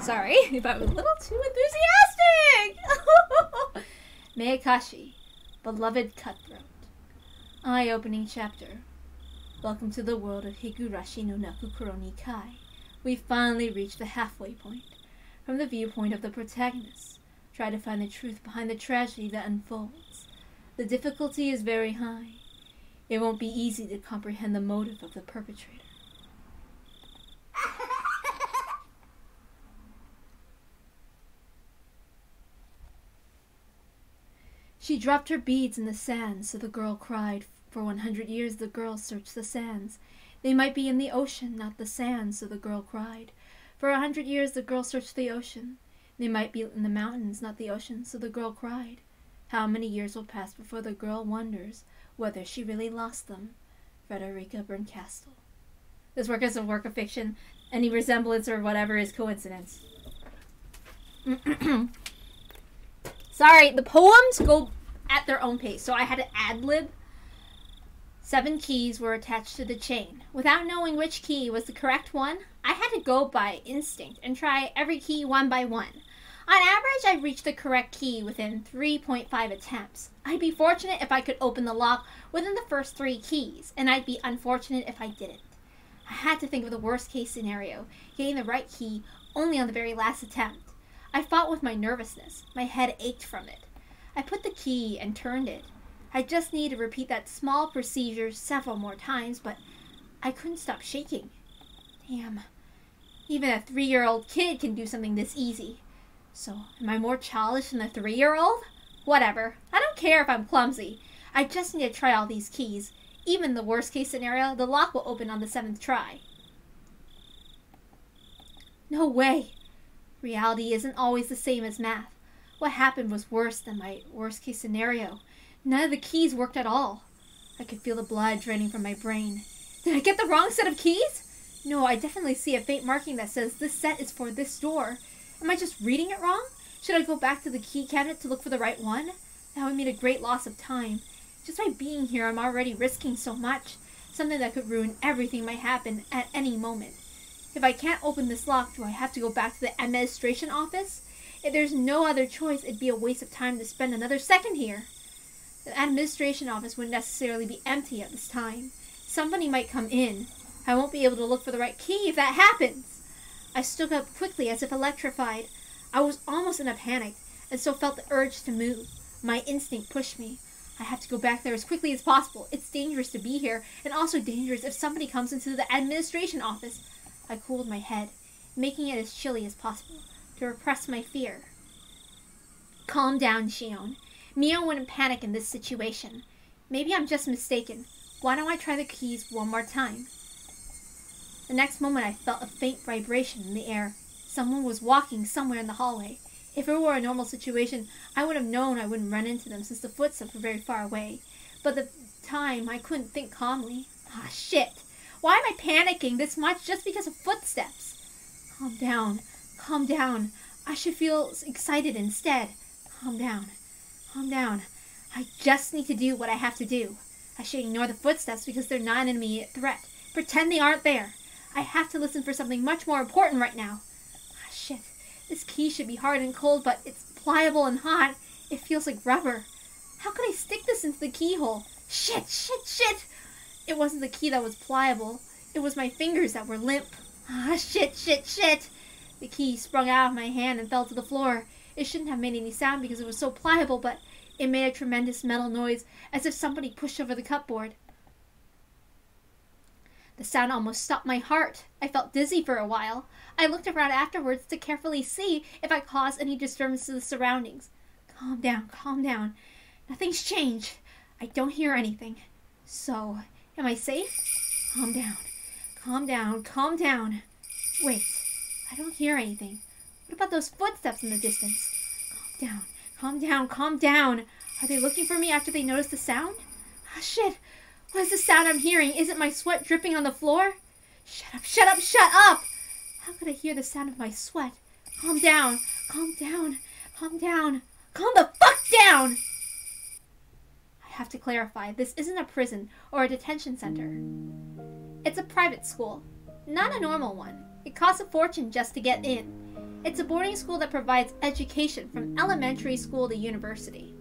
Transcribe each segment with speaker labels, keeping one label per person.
Speaker 1: Sorry if I was a little too enthusiastic! MEAKASHI, beloved cutthroat. Eye-opening chapter. Welcome to the world of Higurashi no naku koro ni kai. We finally reached the halfway point. From the viewpoint of the protagonist, try to find the truth behind the tragedy that unfolds. The difficulty is very high. It won't be easy to comprehend the motive of the perpetrator. She dropped her beads in the sand, so the girl cried. For 100 years the girl searched the sands. They might be in the ocean, not the sands, so the girl cried. For 100 years the girl searched the ocean. They might be in the mountains, not the ocean, so the girl cried. How many years will pass before the girl wonders whether she really lost them? Frederica Berncastel. This work is a work of fiction. Any resemblance or whatever is coincidence. Sorry, the poems go at their own pace, so I had to ad-lib. 7 keys were attached to the chain. Without knowing which key was the correct one, I had to go by instinct and try every key one by one. On average, I reached the correct key within 3.5 attempts. I'd be fortunate if I could open the lock within the first 3 keys, and I'd be unfortunate if I didn't. I had to think of the worst case scenario, getting the right key only on the very last attempt. I fought with my nervousness. My head ached from it. I put the key and turned it. I just needed to repeat that small procedure several more times, but I couldn't stop shaking. Damn. Even a 3-year-old kid can do something this easy. So, am I more childish than a 3-year-old? Whatever. I don't care if I'm clumsy. I just need to try all these keys. Even the worst case scenario, the lock will open on the 7th try. No way. Reality isn't always the same as math. What happened was worse than my worst case scenario. None of the keys worked at all. I could feel the blood draining from my brain. Did I get the wrong set of keys? No, I definitely see a faint marking that says this set is for this door. Am I just reading it wrong? Should I go back to the key cabinet to look for the right one? That would mean a great loss of time. Just by being here, I'm already risking so much. Something that could ruin everything might happen at any moment. If I can't open this lock, do I have to go back to the administration office? If there's no other choice, it'd be a waste of time to spend another second here. The administration office wouldn't necessarily be empty at this time. Somebody might come in. I won't be able to look for the right key if that happens. I stood up quickly as if electrified. I was almost in a panic, and so felt the urge to move. My instinct pushed me. I have to go back there as quickly as possible. It's dangerous to be here, and also dangerous if somebody comes into the administration office. I cooled my head, making it as chilly as possible, to repress my fear. Calm down, Shion. Mio wouldn't panic in this situation. Maybe I'm just mistaken. Why don't I try the keys one more time? The next moment I felt a faint vibration in the air. Someone was walking somewhere in the hallway. If it were a normal situation, I would have known I wouldn't run into them since the footsteps were very far away. But at the time, I couldn't think calmly. Ah, shit! Why am I panicking this much just because of footsteps? Calm down. Calm down. I should feel excited instead. Calm down. Calm down. I just need to do what I have to do. I should ignore the footsteps because they're not an immediate threat. Pretend they aren't there. I have to listen for something much more important right now. Ah, shit. This key should be hard and cold, but it's pliable and hot. It feels like rubber. How could I stick this into the keyhole? Shit, shit, shit! It wasn't the key that was pliable. It was my fingers that were limp. Ah, shit, shit, shit! The key sprung out of my hand and fell to the floor. It shouldn't have made any sound because it was so pliable, but it made a tremendous metal noise, as if somebody pushed over the cupboard. The sound almost stopped my heart. I felt dizzy for a while. I looked around afterwards to carefully see if I caused any disturbance to the surroundings. Calm down, calm down. Nothing's changed. I don't hear anything. So, am I safe? Calm down. Calm down, calm down. Wait, I don't hear anything. What about those footsteps in the distance? Calm down, calm down, calm down. Are they looking for me after they notice the sound? Ah, shit. What is the sound I'm hearing? Isn't my sweat dripping on the floor? Shut up, shut up, shut up! How could I hear the sound of my sweat? Calm down, calm down, calm down. Calm the fuck down! I have to clarify, this isn't a prison or a detention center. It's a private school, not a normal one. It costs a fortune just to get in. It's a boarding school that provides education from elementary school to university.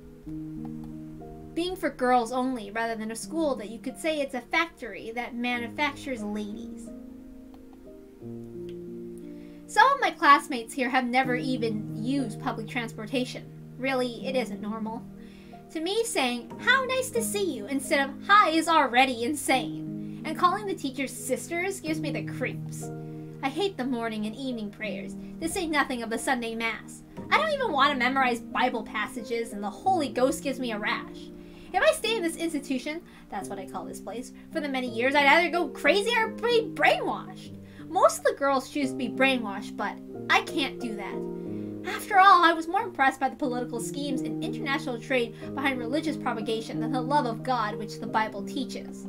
Speaker 1: Being for girls only rather than a school that you could say it's a factory that manufactures ladies. Some of my classmates here have never even used public transportation. Really, it isn't normal. To me, saying, "How nice to see you," instead of "Hi" is already insane. And calling the teachers sisters gives me the creeps. I hate the morning and evening prayers, to say nothing of the Sunday Mass. I don't even want to memorize Bible passages, and the Holy Ghost gives me a rash. If I stay in this institution, that's what I call this place, for the many years, I'd either go crazy or be brainwashed. Most of the girls choose to be brainwashed, but I can't do that. After all, I was more impressed by the political schemes and international trade behind religious propagation than the love of God which the Bible teaches.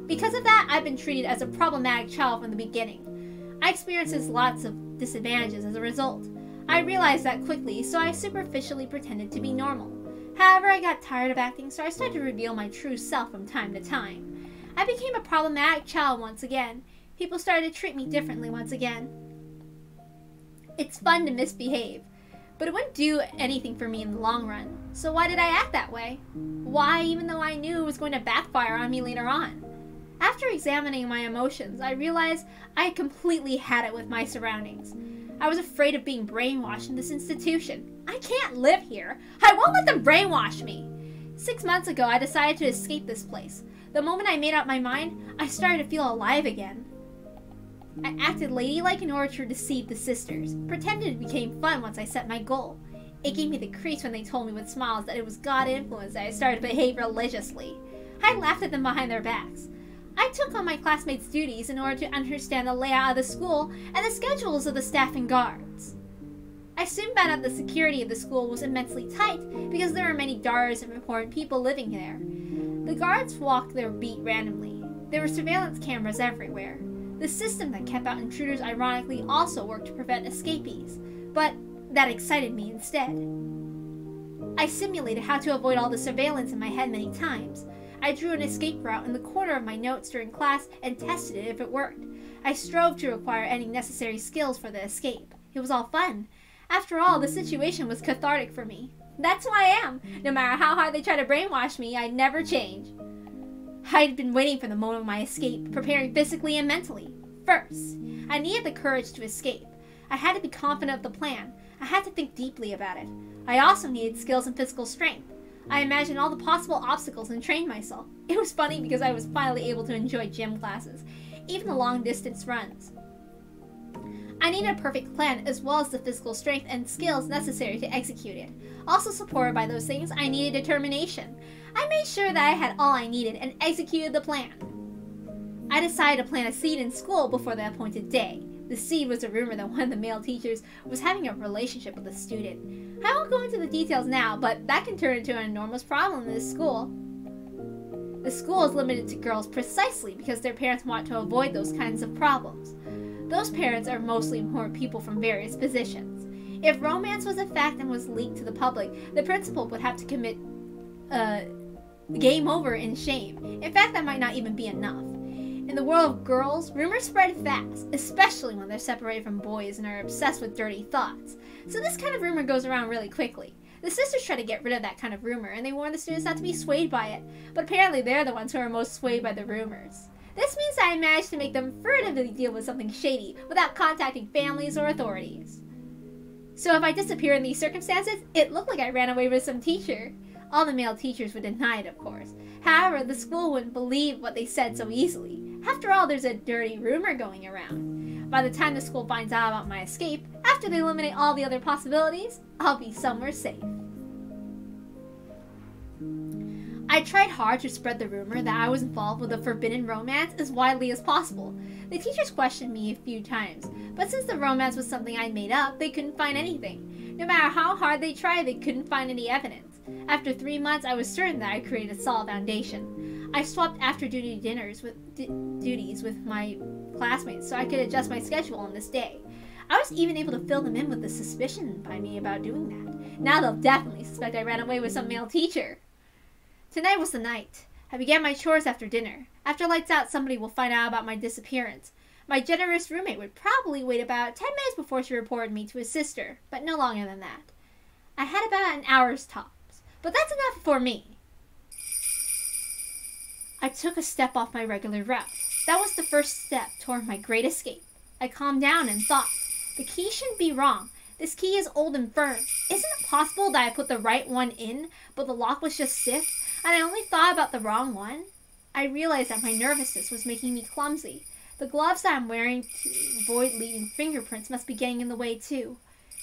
Speaker 1: Because of that, I've been treated as a problematic child from the beginning. I experienced lots of disadvantages as a result. I realized that quickly, so I superficially pretended to be normal. However, I got tired of acting, so I started to reveal my true self from time to time. I became a problematic child once again. People started to treat me differently once again. It's fun to misbehave, but it wouldn't do anything for me in the long run. So why did I act that way? Why, even though I knew it was going to backfire on me later on? After examining my emotions, I realized I had completely had it with my surroundings. I was afraid of being brainwashed in this institution. I can't live here. I won't let them brainwash me. 6 months ago, I decided to escape this place. The moment I made up my mind, I started to feel alive again. I acted ladylike in order to deceive the sisters. Pretended it became fun once I set my goal. It gave me the creeps when they told me with smiles that it was God influence that I started to behave religiously. I laughed at them behind their backs. I took on my classmates' duties in order to understand the layout of the school and the schedules of the staff and guards. I soon found out the security of the school was immensely tight because there were many daughters of important people living there. The guards walked their beat randomly. There were surveillance cameras everywhere. The system that kept out intruders ironically also worked to prevent escapees, but that excited me instead. I simulated how to avoid all the surveillance in my head many times. I drew an escape route in the corner of my notes during class and tested it if it worked. I strove to acquire any necessary skills for the escape. It was all fun. After all, the situation was cathartic for me. That's who I am. No matter how hard they try to brainwash me, I'd never change. I'd been waiting for the moment of my escape, preparing physically and mentally. First, I needed the courage to escape. I had to be confident of the plan. I had to think deeply about it. I also needed skills and physical strength. I imagined all the possible obstacles and trained myself. It was funny because I was finally able to enjoy gym classes, even the long-distance runs. I needed a perfect plan as well as the physical strength and skills necessary to execute it. Also supported by those things, I needed determination. I made sure that I had all I needed and executed the plan. I decided to plant a seed in school before the appointed day. The seed was a rumor that one of the male teachers was having a relationship with a student. I won't go into the details now, but that can turn into an enormous problem in this school. The school is limited to girls precisely because their parents want to avoid those kinds of problems. Those parents are mostly important people from various positions. If romance was a fact and was leaked to the public, the principal would have to commit game over in shame. In fact, that might not even be enough. In the world of girls, rumors spread fast, especially when they're separated from boys and are obsessed with dirty thoughts. So this kind of rumor goes around really quickly. The sisters try to get rid of that kind of rumor, and they warn the students not to be swayed by it, but apparently they're the ones who are most swayed by the rumors. This means that I managed to make them furtively deal with something shady without contacting families or authorities. So if I disappear in these circumstances, it looked like I ran away with some teacher. All the male teachers would deny it, of course. However, the school wouldn't believe what they said so easily. After all, there's a dirty rumor going around. By the time the school finds out about my escape, after they eliminate all the other possibilities, I'll be somewhere safe. I tried hard to spread the rumor that I was involved with a forbidden romance as widely as possible. The teachers questioned me a few times, but since the romance was something I'd made up, they couldn't find anything. No matter how hard they tried, they couldn't find any evidence. After 3 months, I was certain that I created a solid foundation. I swapped after-duty dinners with duties with my classmates so I could adjust my schedule on this day. I was even able to fill them in with the suspicion by me about doing that. Now they'll definitely suspect I ran away with some male teacher. Tonight was the night. I began my chores after dinner. After lights out, somebody will find out about my disappearance. My generous roommate would probably wait about 10 minutes before she reported me to his sister, but no longer than that. I had about an hour's tops, but that's enough for me. I took a step off my regular route. That was the first step toward my great escape. I calmed down and thought, the key shouldn't be wrong. This key is old and firm. Isn't it possible that I put the right one in, but the lock was just stiff, and I only thought about the wrong one? I realized that my nervousness was making me clumsy. The gloves that I'm wearing to avoid leaving fingerprints must be getting in the way too.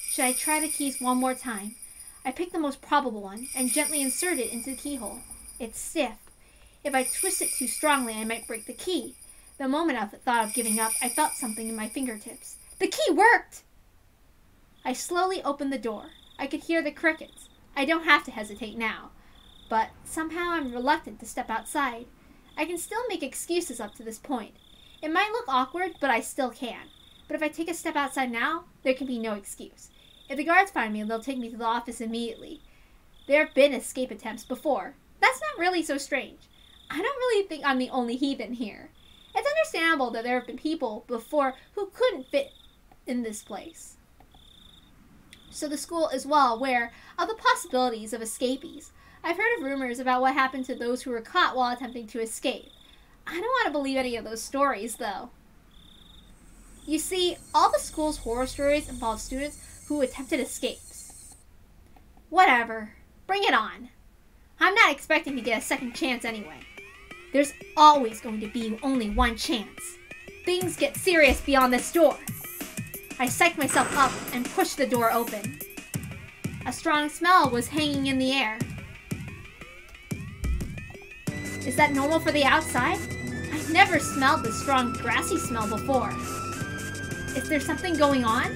Speaker 1: Should I try the keys one more time? I picked the most probable one and gently inserted it into the keyhole. It's stiff. If I twist it too strongly, I might break the key. The moment I thought of giving up, I felt something in my fingertips. The key worked! I slowly opened the door. I could hear the crickets. I don't have to hesitate now. But somehow I'm reluctant to step outside. I can still make excuses up to this point. It might look awkward, but I still can. But if I take a step outside now, there can be no excuse. If the guards find me, they'll take me to the office immediately. There have been escape attempts before. That's not really so strange. I don't really think I'm the only heathen here. It's understandable that there have been people before who couldn't fit in this place. So the school is well aware of the possibilities of escapees. I've heard of rumors about what happened to those who were caught while attempting to escape. I don't want to believe any of those stories, though. You see, all the school's horror stories involve students who attempted escapes. Whatever. Bring it on. I'm not expecting to get a second chance anyway. There's always going to be only one chance. Things get serious beyond this door. I psyched myself up and pushed the door open. A strong smell was hanging in the air. Is that normal for the outside? I've never smelled this strong grassy smell before. Is there something going on?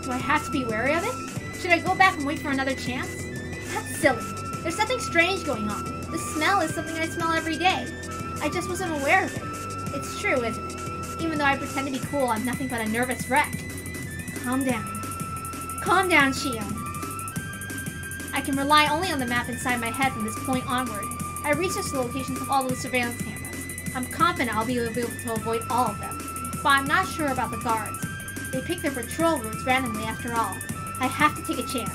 Speaker 1: Do I have to be wary of it? Should I go back and wait for another chance? That's silly. There's something strange going on. The smell is something I smell every day. I just wasn't aware of it. It's true, isn't it? Even though I pretend to be cool, I'm nothing but a nervous wreck. Calm down. Calm down, Shion. I can rely only on the map inside my head from this point onward. I researched the locations of all the surveillance cameras. I'm confident I'll be able to avoid all of them, but I'm not sure about the guards. They pick their patrol routes randomly after all. I have to take a chance.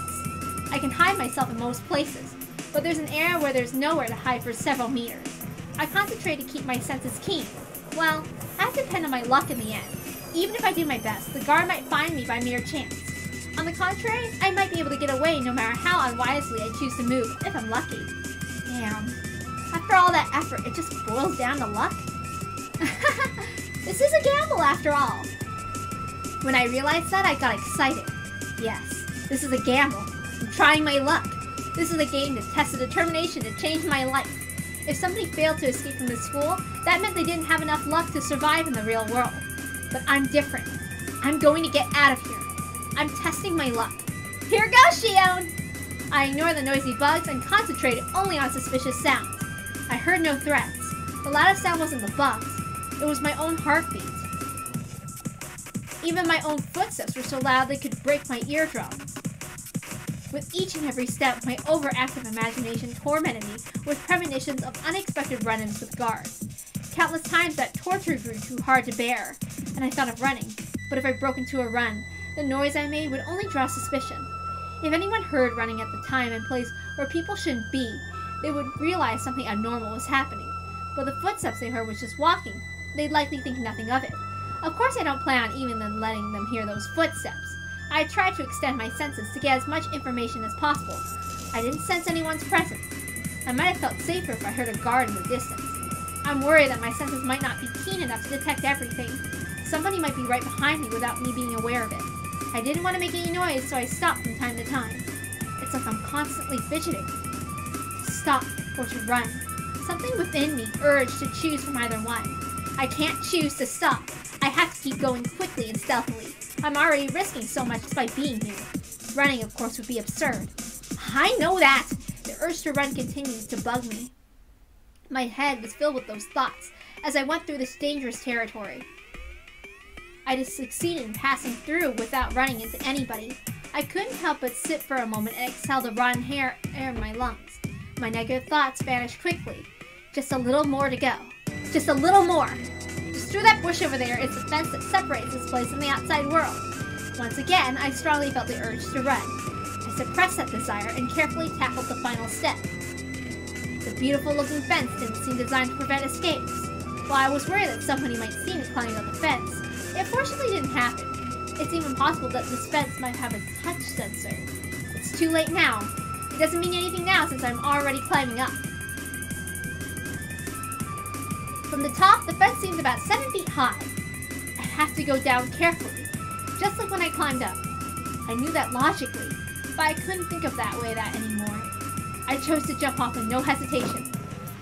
Speaker 1: I can hide myself in most places, but there's an area where there's nowhere to hide for several meters. I concentrate to keep my senses keen. Well, I have to depend on my luck in the end. Even if I do my best, the guard might find me by mere chance. On the contrary, I might be able to get away no matter how unwisely I choose to move, if I'm lucky. Damn. After all that effort, it just boils down to luck? This is a gamble after all. When I realized that, I got excited. Yes, this is a gamble. I'm trying my luck. This is a game to test the determination to change my life. If somebody failed to escape from the school, that meant they didn't have enough luck to survive in the real world. But I'm different. I'm going to get out of here. I'm testing my luck. Here goes, Shion! I ignored the noisy bugs and concentrated only on suspicious sounds. I heard no threats. The loudest sound wasn't the bugs. It was my own heartbeat. Even my own footsteps were so loud they could break my eardrums. With each and every step, my overactive imagination tormented me with premonitions of unexpected run-ins with guards. Countless times that torture grew too hard to bear, and I thought of running. But if I broke into a run, the noise I made would only draw suspicion. If anyone heard running at the time and place where people shouldn't be, they would realize something abnormal was happening. But the footsteps they heard was just walking. They'd likely think nothing of it. Of course I don't plan on even then letting them hear those footsteps. I tried to extend my senses to get as much information as possible. I didn't sense anyone's presence. I might have felt safer if I heard a guard in the distance. I'm worried that my senses might not be keen enough to detect everything. Somebody might be right behind me without me being aware of it. I didn't want to make any noise, so I stopped from time to time. It's like I'm constantly fidgeting. To stop or to run. Something within me urged to choose from either one. I can't choose to stop. I have to keep going quickly and stealthily. I'm already risking so much just by being here. Running, of course, would be absurd. I know that! The urge to run continues to bug me. My head was filled with those thoughts as I went through this dangerous territory. I just succeeded in passing through without running into anybody. I couldn't help but sit for a moment and exhale the rotten air in my lungs. My negative thoughts vanished quickly. Just a little more to go. Just a little more. Just through that bush over there is the fence that separates this place from the outside world. Once again, I strongly felt the urge to run. I suppressed that desire and carefully tackled the final step. The beautiful-looking fence didn't seem designed to prevent escapes. While I was worried that somebody might see me climbing up the fence, it fortunately didn't happen. It's even possible that this fence might have a touch sensor. It's too late now. It doesn't mean anything now since I'm already climbing up. From the top, the fence seemed about 7 feet high. I have to go down carefully, just like when I climbed up. I knew that logically, but I couldn't think of that way anymore. I chose to jump off with no hesitation.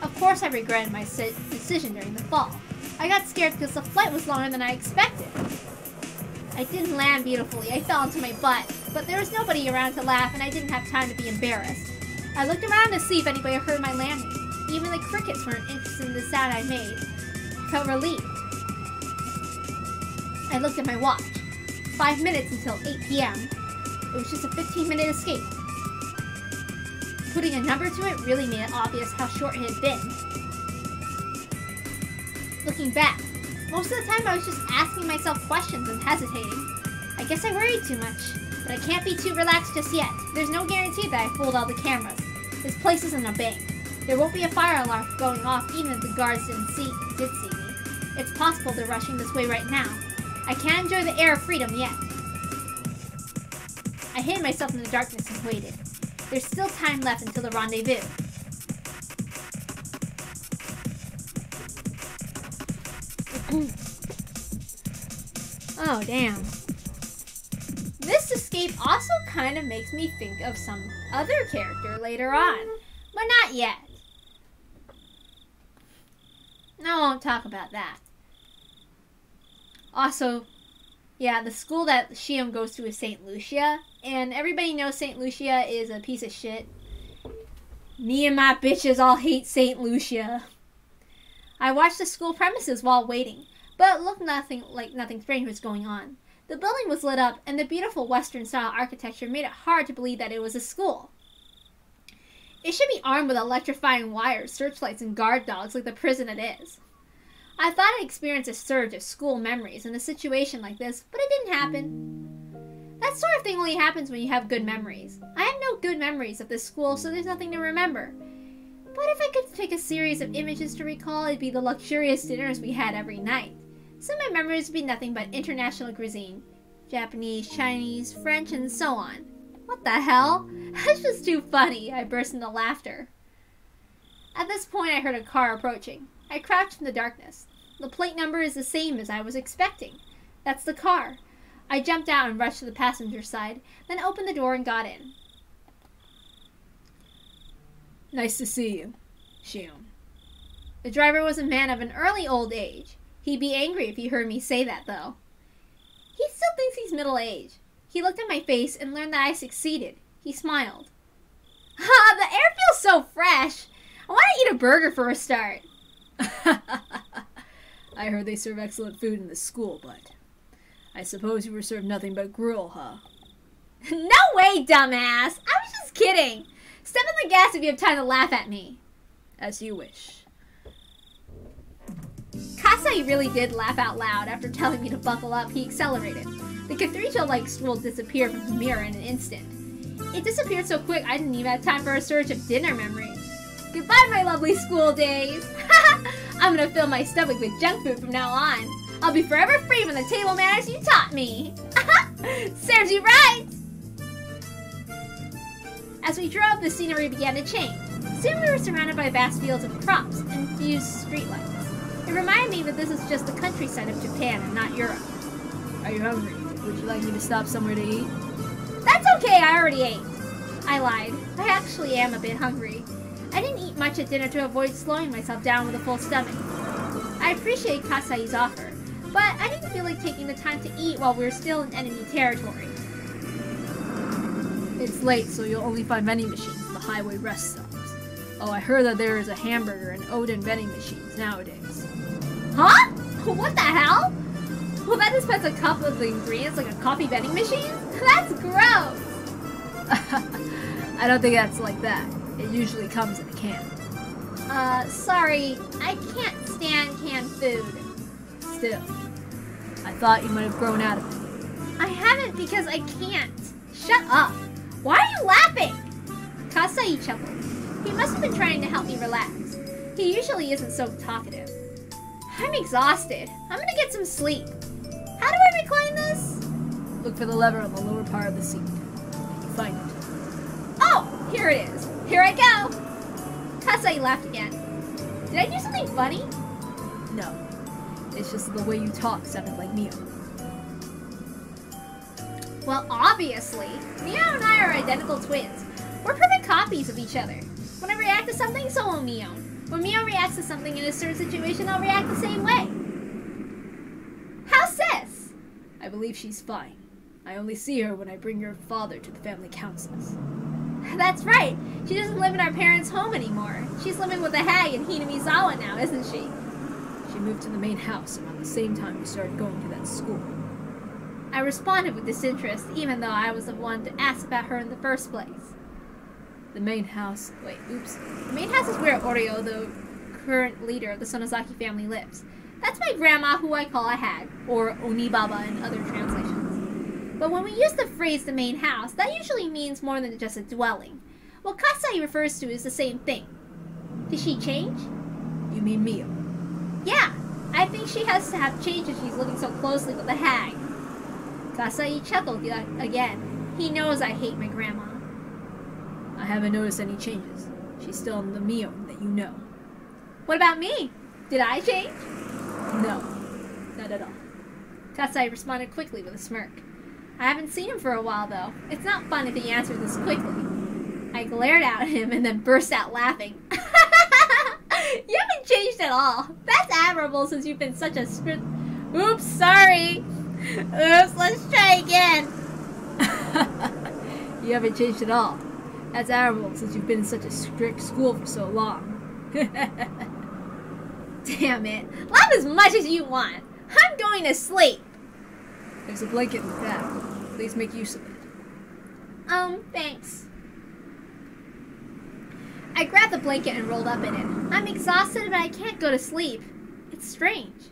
Speaker 1: Of course I regretted my decision during the fall. I got scared because the flight was longer than I expected. I didn't land beautifully. I fell onto my butt, but there was nobody around to laugh and I didn't have time to be embarrassed. I looked around to see if anybody heard my landing. Even the crickets weren't interested in the sound I made. I felt relieved. I looked at my watch. 5 minutes until 8 p.m. It was just a 15-minute escape. Putting a number to it really made it obvious how short it had been. Looking back, most of the time I was just asking myself questions and hesitating. I guess I worried too much, but I can't be too relaxed just yet. There's no guarantee that I fooled all the cameras. This place isn't a bank. There won't be a fire alarm going off even if the guards did see me. It's possible they're rushing this way right now. I can't enjoy the air of freedom yet. I hid myself in the darkness and waited. There's still time left until the rendezvous. Oh, damn. This escape also kind of makes me think of some other character later on, but not yet. No, I won't talk about that. Also, yeah, the school that Shion goes to is St. Lucia, and everybody knows St. Lucia is a piece of shit. Me and my bitches all hate St. Lucia. I watched the school premises while waiting, but it looked nothing strange was going on. The building was lit up, and the beautiful Western-style architecture made it hard to believe that it was a school. It should be armed with electrifying wires, searchlights, and guard dogs like the prison it is. I thought I'd experience a surge of school memories in a situation like this, but it didn't happen. That sort of thing only happens when you have good memories. I have no good memories of this school, so there's nothing to remember. But if I could pick a series of images to recall, it'd be the luxurious dinners we had every night. Some of my memories would be nothing but international cuisine. Japanese, Chinese, French, and so on. What the hell? That's just too funny. I burst into laughter. At this point, I heard a car approaching. I crouched in the darkness. The plate number is the same as I was expecting. That's the car. I jumped out and rushed to the passenger side, then opened the door and got in. Nice to see you, Shion. The driver was a man of an early old age. He'd be angry if he heard me say that, though. He still thinks he's middle-aged. He looked at my face and learned that I succeeded. He smiled. Ha! The air feels so fresh! I want to eat a burger for a start.
Speaker 2: I heard they serve excellent food in the school, but I suppose you were served nothing but gruel, huh?
Speaker 1: No way, dumbass! I was just kidding! Step on the gas if you have time to laugh at me.
Speaker 2: As you wish.
Speaker 1: Kasai really did laugh out loud after telling me to buckle up. He accelerated. The cathedral-like stool disappeared from the mirror in an instant. It disappeared so quick I didn't even have time for a surge of dinner memories. Goodbye, my lovely school days! I'm gonna fill my stomach with junk food from now on. I'll be forever free from the table manners you taught me. Serves you right! As we drove, the scenery began to change. Soon we were surrounded by vast fields of crops and fused streetlights. It reminded me that this is just the countryside of Japan and not Europe.
Speaker 2: Are you hungry? Would you like me to stop somewhere to eat?
Speaker 1: That's okay, I already ate. I lied. I actually am a bit hungry. I didn't eat much at dinner to avoid slowing myself down with a full stomach. I appreciate Kasai's offer, but I didn't feel like taking the time to eat while we were still in enemy territory.
Speaker 2: It's late, so you'll only find vending machines at the highway rest stops. Oh, I heard that there is a hamburger and Odin vending machines nowadays.
Speaker 1: Huh? What the hell? Well, that dispense a couple of the ingredients like a coffee vending machine? That's gross!
Speaker 2: I don't think that's like that. It usually comes in a can.
Speaker 1: Sorry. I can't stand canned food.
Speaker 2: still. I thought you might have grown out of it.
Speaker 1: I haven't because I can't. Shut up. Why are you laughing? Kasai chuckled. He must have been trying to help me relax. He usually isn't so talkative. I'm exhausted. I'm gonna get some sleep. How do I recline this?
Speaker 2: Look for the lever on the lower part of the seat. You find it.
Speaker 1: Oh, here it is. Here I go. Kasai laughed again. Did I do something funny?
Speaker 2: No. It's just the way you talk sounded like Mio.
Speaker 1: Well, obviously. Mio and I are identical twins. We're perfect copies of each other. When I react to something, so will Mio. When Mio reacts to something in a certain situation, I'll react the same way. How's sis?
Speaker 2: I believe she's fine. I only see her when I bring your father to the family councils.
Speaker 1: That's right. She doesn't live in our parents' home anymore. She's living with a hag in Hinamizawa now, isn't she?
Speaker 2: She moved to the main house around the same time you started going to that school.
Speaker 1: I responded with disinterest, even though I was the one to ask about her in the first place.
Speaker 2: The main house... Wait, oops.
Speaker 1: The main house is where Oreo, the current leader of the Sonozaki family, lives. That's my grandma, who I call a hag, or Onibaba in other translations. But when we use the phrase the main house, that usually means more than just a dwelling. What Kasai refers to is the same thing. Did she change?
Speaker 2: You mean Mio?
Speaker 1: Yeah, I think she has to have changed if she's living so closely with the hag. Kasai chuckled again. He knows I hate my grandma.
Speaker 2: I haven't noticed any changes. She's still the Mio that you know.
Speaker 1: What about me? Did I change?
Speaker 2: No, not at all.
Speaker 1: Kasai responded quickly with a smirk. I haven't seen him for a while, though. It's not fun if he answers this quickly. I glared at him and then burst out laughing. You haven't changed at all. That's admirable since you've been such a strict... Oops, sorry. Oops, let's try again.
Speaker 2: You haven't changed at all. That's admirable since you've been in such a strict school for so long.
Speaker 1: Damn it. Laugh as much as you want. I'm going to sleep.
Speaker 2: There's a blanket in the back. Please make use of it.
Speaker 1: Thanks. I grabbed the blanket and rolled up in it. I'm exhausted, but I can't go to sleep. It's strange.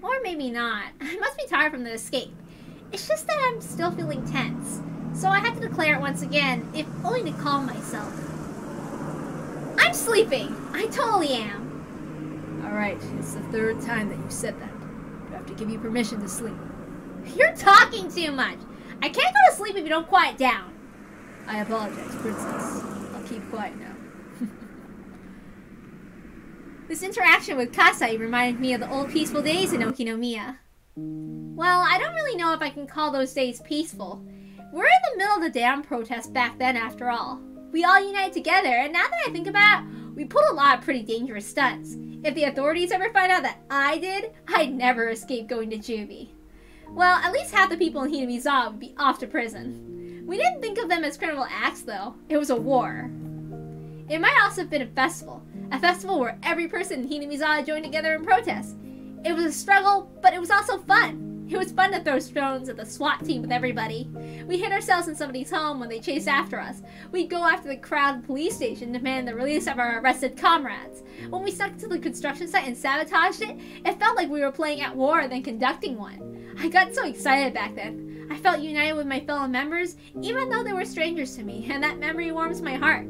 Speaker 1: Or maybe not. I must be tired from the escape. It's just that I'm still feeling tense. So I had to declare it once again, if only to calm myself. I'm sleeping. I totally am.
Speaker 2: Alright, it's the third time that you said that. I have to give you permission to sleep.
Speaker 1: You're talking too much. I can't go to sleep if you don't quiet down.
Speaker 2: I apologize, Princess. I'll keep quiet now.
Speaker 1: This interaction with Kasai reminded me of the old peaceful days in Okinomiya. Well, I don't really know if I can call those days peaceful. We're in the middle of the dam protest back then, after all. We all united together, and now that I think about it, we pulled a lot of pretty dangerous stunts. If the authorities ever find out that I did, I'd never escape going to juvie. Well, at least half the people in Hinamizawa would be off to prison. We didn't think of them as criminal acts, though. It was a war. It might also have been a festival where every person in Hinamizawa joined together in protest. It was a struggle, but it was also fun. It was fun to throw stones at the SWAT team with everybody. We hid ourselves in somebody's home when they chased after us. We'd go after the crowded police station, demand the release of our arrested comrades. When we stuck to the construction site and sabotaged it, it felt like we were playing at war than conducting one. I got so excited back then. I felt united with my fellow members, even though they were strangers to me, and that memory warms my heart.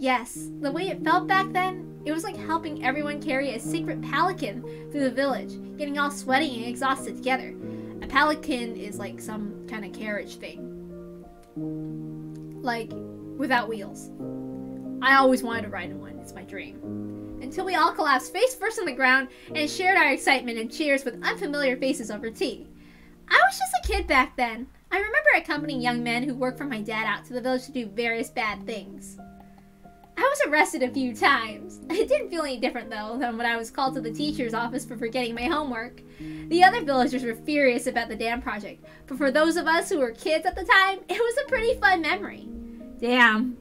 Speaker 1: Yes, the way it felt back then, it was like helping everyone carry a secret pelican through the village, getting all sweaty and exhausted together. A pelican is like some kind of carriage thing. Like, without wheels. I always wanted to ride in one, it's my dream. Until we all collapsed face first on the ground and shared our excitement and cheers with unfamiliar faces over tea. I was just a kid back then. I remember accompanying young men who worked for my dad out to the village to do various bad things. I was arrested a few times. It didn't feel any different, though, than when I was called to the teacher's office for forgetting my homework. The other villagers were furious about the dam project, but for those of us who were kids at the time, it was a pretty fun memory. Damn.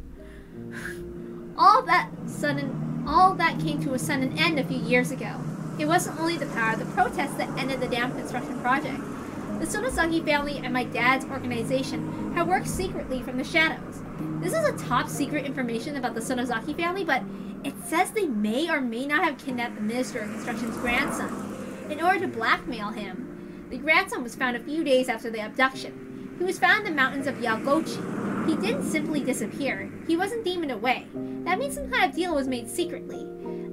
Speaker 1: All that came to a sudden end a few years ago. It wasn't only the power of the protest that ended the dam construction project. The Sonozaki family and my dad's organization had worked secretly from the shadows. This is a top secret information about the Sonozaki family, but it says they may or may not have kidnapped the Minister of Construction's grandson. in order to blackmail him. The grandson was found a few days after the abduction. He was found in the mountains of Yagochi. He didn't simply disappear. He wasn't demoned away. That means some kind of deal was made secretly.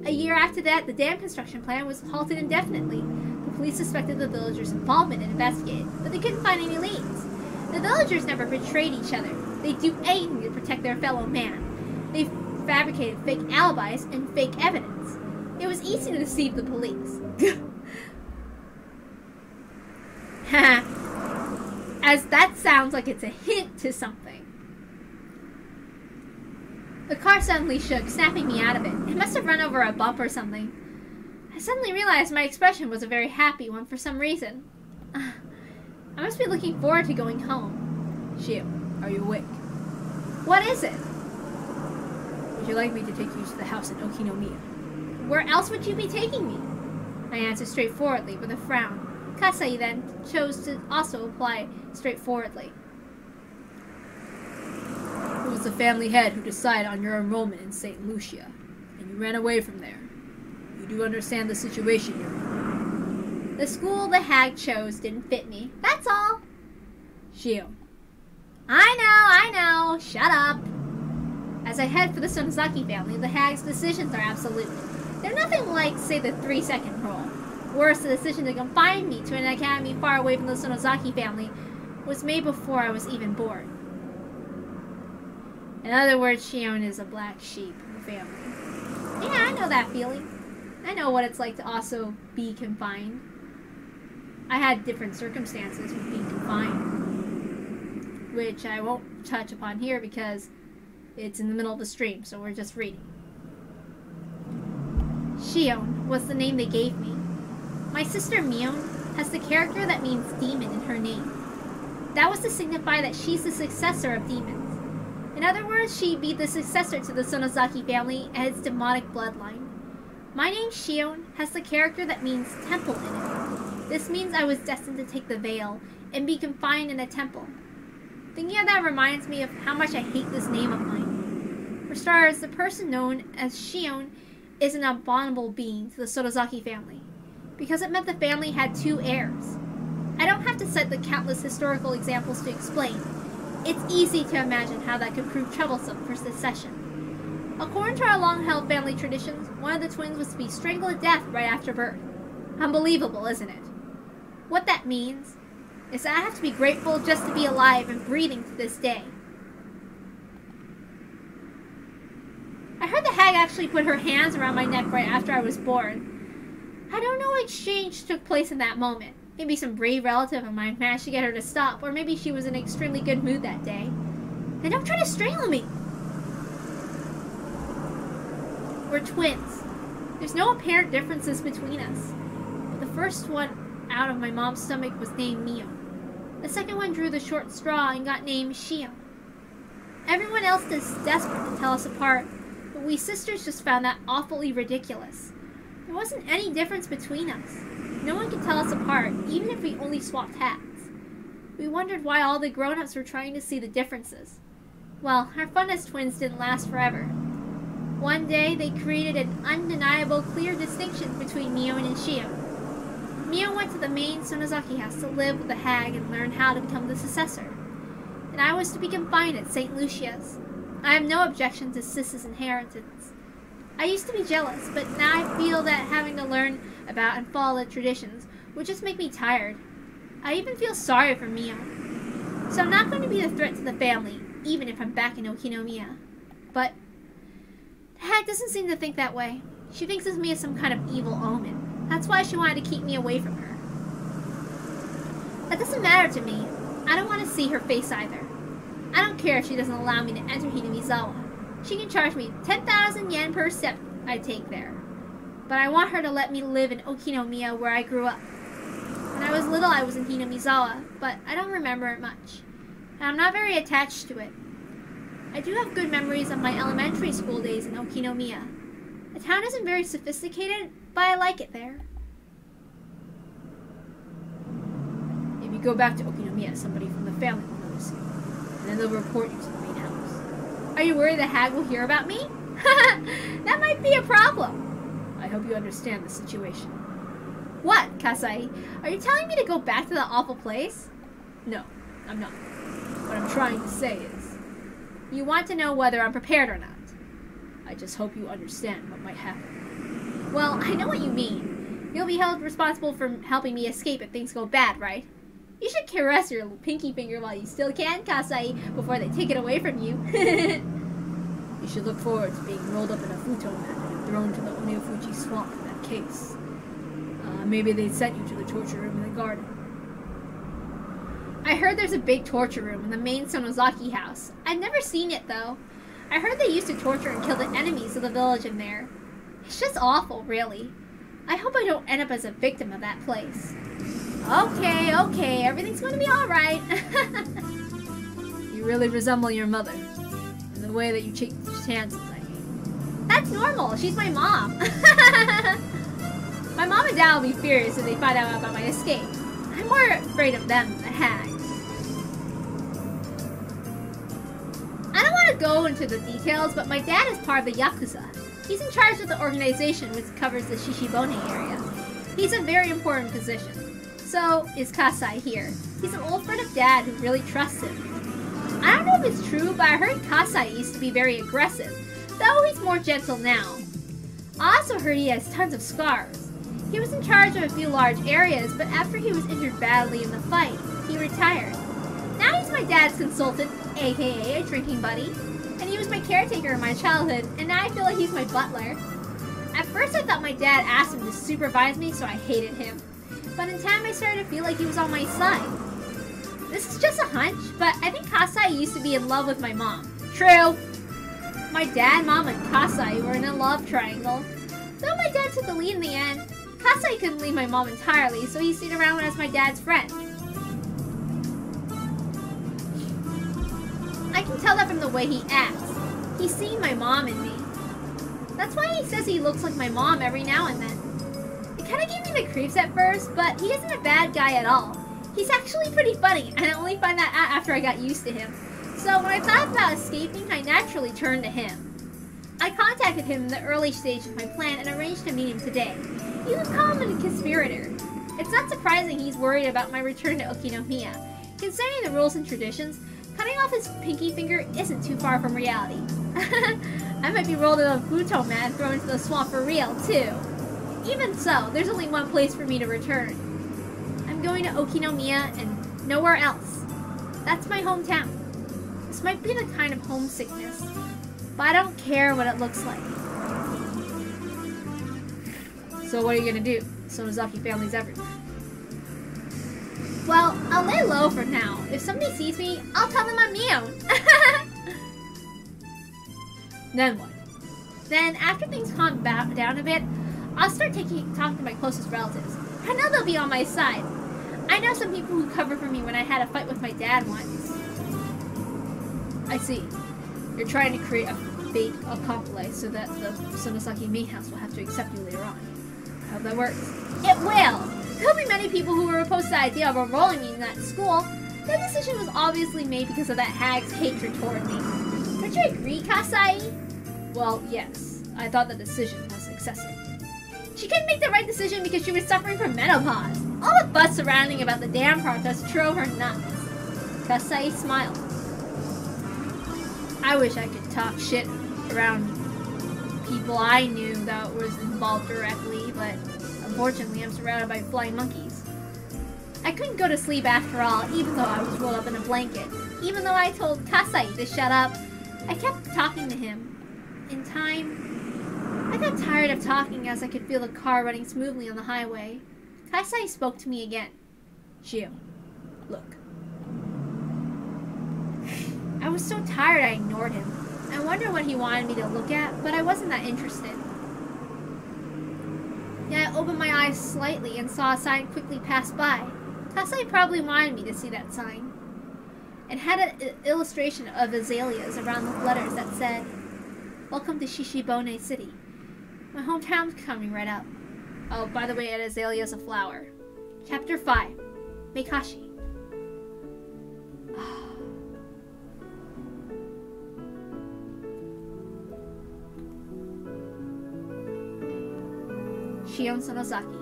Speaker 1: A year after that, the dam construction plan was halted indefinitely. The police suspected the villagers' involvement and investigated, but they couldn't find any leads. The villagers never betrayed each other. They do anything to protect their fellow man. They fabricated fake alibis and fake evidence. It was easy to deceive the police. As that sounds like it's a hint to something. The car suddenly shook, snapping me out of it. It must have run over a bump or something. I suddenly realized my expression was a very happy one for some reason. I must be looking forward to going home.
Speaker 2: Shio, are you awake?
Speaker 1: What is it?
Speaker 2: Would you like me to take you to the house in Okinomiya?
Speaker 1: Where else would you be taking me? I answered straightforwardly with a frown. Kasai then chose to also reply straightforwardly.
Speaker 2: It was the family head who decided on your enrollment in St. Lucia, and you ran away from there. You do understand the situation you're in.
Speaker 1: The school the hag chose didn't fit me. That's all.
Speaker 2: Shio.
Speaker 1: I know. Shut up. As I head for the Sonozaki family, the hag's decisions are absolute. They're nothing like, say, the 3-second rule. Worse, the decision to confine me to an academy far away from the Sonozaki family was made before I was even born. In other words, Shion is a black sheep in the family. Yeah, I know that feeling. I know what it's like to also be confined. I had different circumstances with being confined, which I won't touch upon here because it's in the middle of the stream, so we're just reading. Shion was the name they gave me. My sister Mion has the character that means demon in her name. That was to signify that she's the successor of demons. In other words, she'd be the successor to the Sonozaki family and its demonic bloodline. My name, Shion, has the character that means temple in it. This means I was destined to take the veil and be confined in a temple. Thinking of that reminds me of how much I hate this name of mine. For starters, the person known as Shion is an abominable being to the Sonozaki family, because it meant the family had 2 heirs. I don't have to cite the countless historical examples to explain. It's easy to imagine how that could prove troublesome for succession. According to our long-held family traditions, one of the twins was to be strangled to death right after birth. Unbelievable, isn't it? What that means is that I have to be grateful just to be alive and breathing to this day. I heard the hag actually put her hands around my neck right after I was born. I don't know what exchange took place in that moment. Maybe some brave relative of mine managed to get her to stop, or maybe she was in an extremely good mood that day. Then don't try to strangle me! We're twins. There's no apparent differences between us. But the first one out of my mom's stomach was named Mio. The second one drew the short straw and got named Shion. Everyone else is desperate to tell us apart, but we sisters just found that awfully ridiculous. There wasn't any difference between us. No one could tell us apart, even if we only swapped hats. We wondered why all the grown-ups were trying to see the differences. Well, our fun as twins didn't last forever. One day, they created an undeniable, clear distinction between Mio and Shion. Mio went to the main Sonozaki house to live with the hag and learn how to become the successor. And I was to be confined at St. Lucia's. I have no objection to Sis's inheritance. I used to be jealous, but now I feel that having to learn about and follow the traditions would just make me tired. I even feel sorry for Mio. So I'm not going to be a threat to the family, even if I'm back in Okinomiya. But the hag doesn't seem to think that way. She thinks of me as some kind of evil omen. That's why she wanted to keep me away from her. That doesn't matter to me. I don't want to see her face either. I don't care if she doesn't allow me to enter Hinamizawa. She can charge me 10,000 yen per step I take there. But I want her to let me live in Okinomiya where I grew up. When I was little I was in Hinamizawa, but I don't remember it much. And I'm not very attached to it. I do have good memories of my elementary school days in Okinomiya. The town isn't very sophisticated, but I like it there.
Speaker 2: If you go back to Okinomiya, somebody from the family will notice you, and then they'll report you to the main house.
Speaker 1: Are you worried the hag will hear about me? That might be a problem.
Speaker 2: I hope you understand the situation.
Speaker 1: What? Kasai? Are you telling me to go back to that awful place?
Speaker 2: No, I'm not. What I'm trying to say is,
Speaker 1: You want to know whether I'm prepared or not.
Speaker 2: I just hope you understand what might happen.
Speaker 1: Well, I know what you mean. You'll be held responsible for helping me escape if things go bad, right? You should caress your pinky finger while you still can, Kasai, before they take it away from you.
Speaker 2: You should look forward to being rolled up in a futon mat and thrown to the Oniofuji swamp in that case. Maybe they sent you to the torture room in the garden.
Speaker 1: I heard there's a big torture room in the main Sonozaki house. I've never seen it, though. I heard they used to torture and kill the enemies of the village in there. It's just awful, really. I hope I don't end up as a victim of that place. Okay, everything's going to be alright.
Speaker 2: You really resemble your mother. In the way that you shake chances, I mean.
Speaker 1: That's normal. She's my mom. My mom and dad will be furious if they find out about my escape. I'm more afraid of them than the hag. I don't want to go into the details, but my dad is part of the Yakuza. He's in charge of the organization which covers the Shishibone area. He's a very important position. So is Kasai here. He's an old friend of Dad who really trusts him. I don't know if it's true, but I heard Kasai used to be very aggressive, though he's more gentle now. I also heard he has tons of scars. He was in charge of a few large areas, but after he was injured badly in the fight, he retired. Now he's my dad's consultant, aka a drinking buddy, and he was my caretaker in my childhood, and now I feel like he's my butler. At first I thought my dad asked him to supervise me, so I hated him. But in time I started to feel like he was on my side. This is just a hunch, but I think Kasai used to be in love with my mom. True! My dad, mom, and Kasai were in a love triangle. Though my dad took the lead in the end, Kasai couldn't leave my mom entirely, so he stayed around as my dad's friend. I can tell that from the way he acts. He's seen my mom in me. That's why he says he looks like my mom every now and then. It kind of gave me the creeps at first, but he isn't a bad guy at all. He's actually pretty funny, and I only find that out after I got used to him. So when I thought about escaping, I naturally turned to him. I contacted him in the early stage of my plan and arranged to meet him today. You could call him a conspirator. It's not surprising he's worried about my return to Okinomiya. Considering the rules and traditions, cutting off his pinky finger isn't too far from reality. I might be rolled in a futon mat and thrown into the swamp for real, too. Even so, there's only one place for me to return. I'm going to Okinomiya and nowhere else. That's my hometown. This might be the kind of homesickness, but I don't care what it looks like.
Speaker 2: So what are you gonna do? Sonozaki family's everywhere.
Speaker 1: Well, I'll lay low for now. If somebody sees me, I'll tell them I'm Mio.
Speaker 2: Then what?
Speaker 1: Then, after things calm down a bit, I'll start talking to my closest relatives. I know they'll be on my side. I know some people who covered for me when I had a fight with my dad once.
Speaker 2: I see. You're trying to create a fake accomplice so that the Sonozaki main house will have to accept you later on. I hope that works.
Speaker 1: It will! There'll be many people who will oppose the idea of enrolling me in that school. That decision was obviously made because of that hag's hatred toward me. Don't you agree, Kasai?
Speaker 2: Well, yes. I thought the decision was excessive.
Speaker 1: She couldn't make the right decision because she was suffering from menopause. All the fuss surrounding about the damn protest drove her nuts. Kasai smiled.
Speaker 2: I wish I could talk shit around people I knew that was involved directly, but unfortunately I'm surrounded by flying monkeys.
Speaker 1: I couldn't go to sleep after all, even though I was rolled up in a blanket. Even though I told Kasai to shut up, I kept talking to him. In time, I got tired of talking as I could feel the car running smoothly on the highway. Kasai spoke to me again.
Speaker 2: Shio, look.
Speaker 1: I was so tired I ignored him. I wondered what he wanted me to look at, but I wasn't that interested. Yeah, I opened my eyes slightly and saw a sign quickly pass by. Kasai probably wanted me to see that sign. It had an illustration of azaleas around the letters that said, "Welcome to Shishibone City." My hometown's coming right up. Oh, by the way, an azalea is a flower. Chapter 5. MEAKASHI. Shion Sonozaki.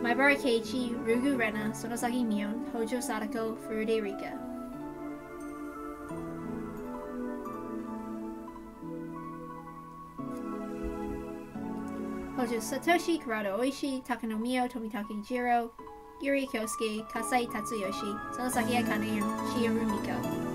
Speaker 1: Maibara Keiichi, Rugu Rena, Sonosaki Mion, Hojo Sadako, Furude Rika. Hojo Satoshi, Kurado Oishi, Takanomiyo, Tomitake Jiro, Yuri Kyosuke, Kasai Tatsuyoshi, Sonosaki Akane, and Shigeru Miko.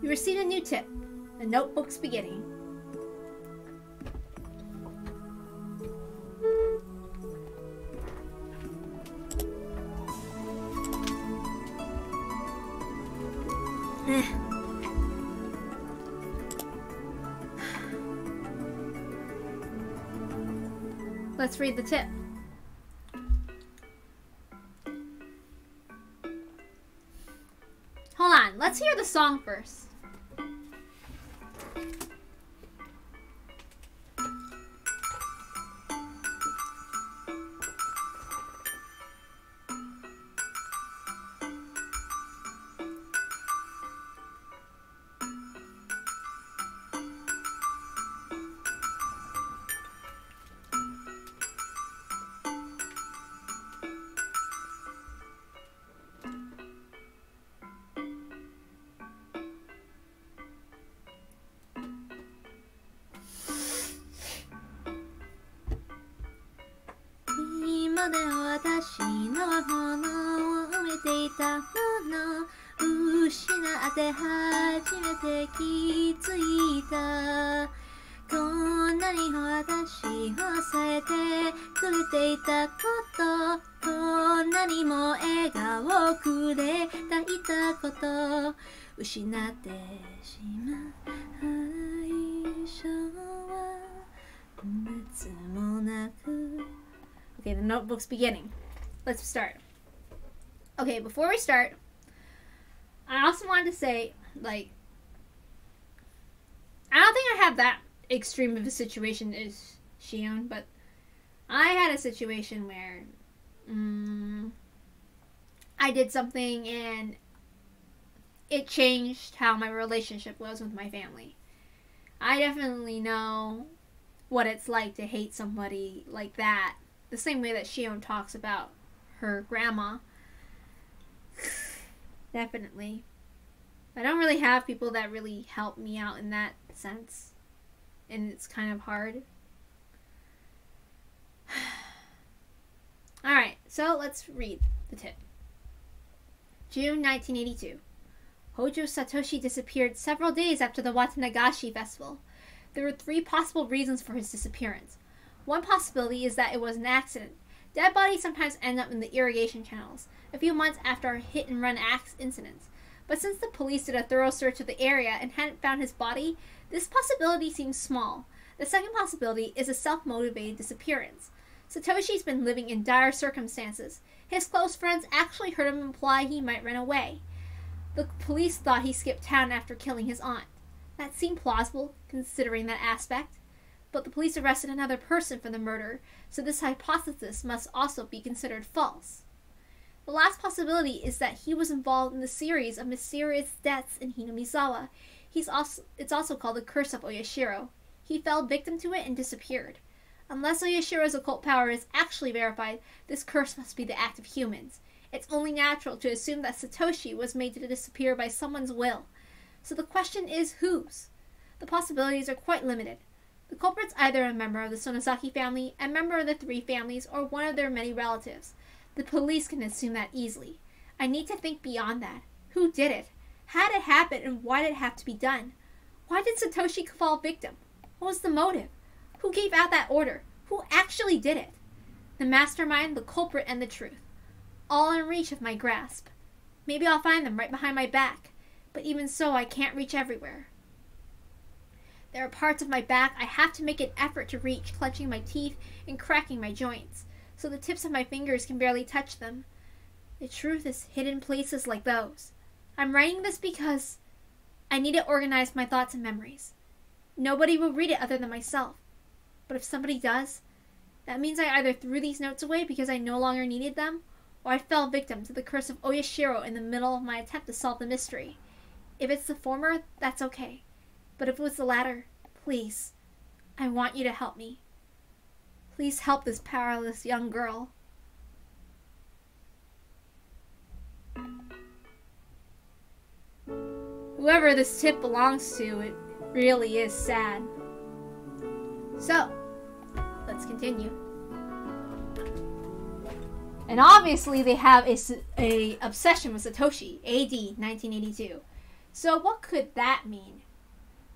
Speaker 1: You received a new tip. The notebook's beginning. Let's read the tip. Hold on, let's hear the song first. Okay, the notebook's beginning. Let's start. Okay, before we start, I also wanted to say, like, I don't think I have that extreme of a situation as Shion, but I had a situation where I did something and it changed how my relationship was with my family. I definitely know what it's like to hate somebody like that, the same way that Shion talks about her grandma. Definitely. I don't really have people that really help me out in that sense, and it's kind of hard. Alright, so let's read the tip. June 1982. Hojo Satoshi disappeared several days after the Watanagashi festival. There were 3 possible reasons for his disappearance. One possibility is that it was an accident. Dead bodies sometimes end up in the irrigation channels, a few months after hit-and-run incidents. But since the police did a thorough search of the area and hadn't found his body, this possibility seems small. The second possibility is a self-motivated disappearance. Satoshi's been living in dire circumstances. His close friends actually heard him imply he might run away. The police thought he skipped town after killing his aunt. That seemed plausible, considering that aspect. But the police arrested another person for the murder, so this hypothesis must also be considered false. The last possibility is that he was involved in the series of mysterious deaths in Hinamizawa. It's also called the Curse of Oyashiro. He fell victim to it and disappeared. Unless Oyashiro's occult power is actually verified, this curse must be the act of humans. It's only natural to assume that Satoshi was made to disappear by someone's will. So the question is whose? The possibilities are quite limited. The culprit's either a member of the Sonosaki family, a member of the 3 families, or one of their many relatives. The police can assume that easily. I need to think beyond that. Who did it? How did it happen, and why did it have to be done? Why did Satoshi fall victim? What was the motive? Who gave out that order? Who actually did it? The mastermind, the culprit, and the truth. All in reach of my grasp. Maybe I'll find them right behind my back, but even so I can't reach everywhere. There are parts of my back I have to make an effort to reach, clenching my teeth and cracking my joints, so the tips of my fingers can barely touch them. The truth is hidden places like those. I'm writing this because I need to organize my thoughts and memories. Nobody will read it other than myself. But if somebody does, that means I either threw these notes away because I no longer needed them, or I fell victim to the curse of Oyashiro in the middle of my attempt to solve the mystery. If it's the former, that's okay. But if it was the latter, please, I want you to help me. Please help this powerless young girl. Whoever this tip belongs to, it really is sad. So, let's continue. And obviously they have a obsession with Satoshi, AD 1982. So what could that mean?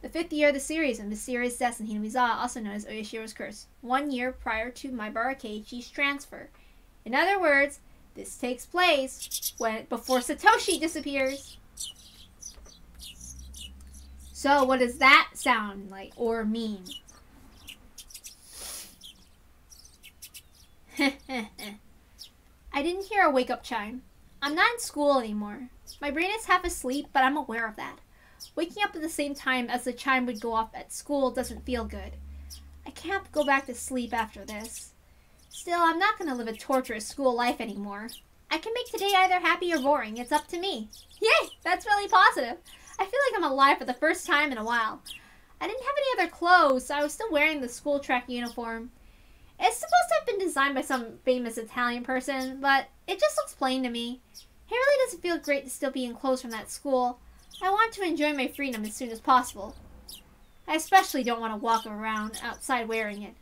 Speaker 1: The 5th year of the series, a mysterious death in Hinamizawa, also known as Oyashiro's Curse, 1 year prior to Maibara Keiichi's transfer. In other words, this takes place before Satoshi disappears. So what does that sound like or mean? I didn't hear a wake-up chime. I'm not in school anymore. My brain is half asleep, but I'm aware of that. Waking up at the same time as the chime would go off at school doesn't feel good. I can't go back to sleep after this. Still, I'm not going to live a torturous school life anymore. I can make today either happy or boring. It's up to me. Yay! That's really positive. I feel like I'm alive for the first time in a while. I didn't have any other clothes, so I was still wearing the school track uniform. It's supposed to have been designed by some famous Italian person, but it just looks plain to me. It really doesn't feel great to still be in clothes from that school. I want to enjoy my freedom as soon as possible. I especially don't want to walk around outside wearing it.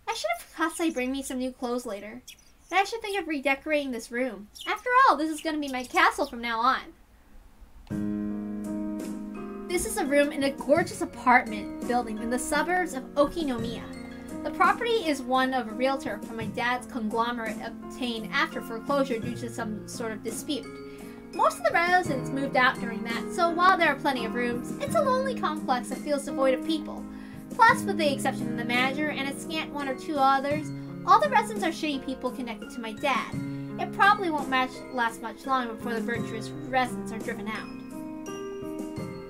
Speaker 1: I should have Kasai bring me some new clothes later. And I should think of redecorating this room. After all, this is going to be my castle from now on. This is a room in a gorgeous apartment building in the suburbs of Okinomiya. The property is one of a realtor from my dad's conglomerate obtained after foreclosure due to some sort of dispute. Most of the residents moved out during that, so while there are plenty of rooms, it's a lonely complex that feels devoid of people. Plus, with the exception of the manager and a scant 1 or 2 others, all the residents are shitty people connected to my dad. It probably won't last much longer before the virtuous residents are driven out.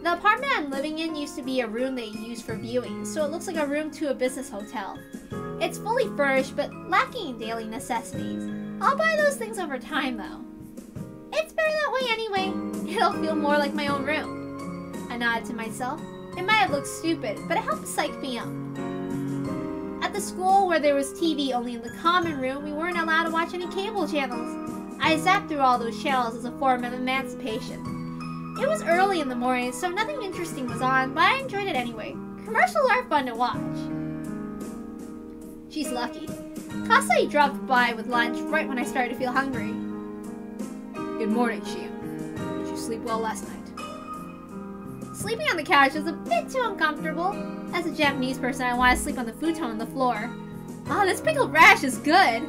Speaker 1: The apartment I'm living in used to be a room they used for viewing, so it looks like a room to a business hotel. It's fully furnished, but lacking in daily necessities. I'll buy those things over time, though. It's better that way anyway. It'll feel more like my own room. I nodded to myself. It might have looked stupid, but it helped psych me up. At the school where there was TV only in the common room, we weren't allowed to watch any cable channels. I zapped through all those channels as a form of emancipation. It was early in the morning, so nothing interesting was on, but I enjoyed it anyway. Commercials are fun to watch. She's lucky. Kasai dropped by with lunch right when I started to feel hungry.
Speaker 2: Good morning, Shio. Did you sleep well last night?
Speaker 1: Sleeping on the couch was a bit too uncomfortable. As a Japanese person, I want to sleep on the futon on the floor. Oh, this pickled radish is good.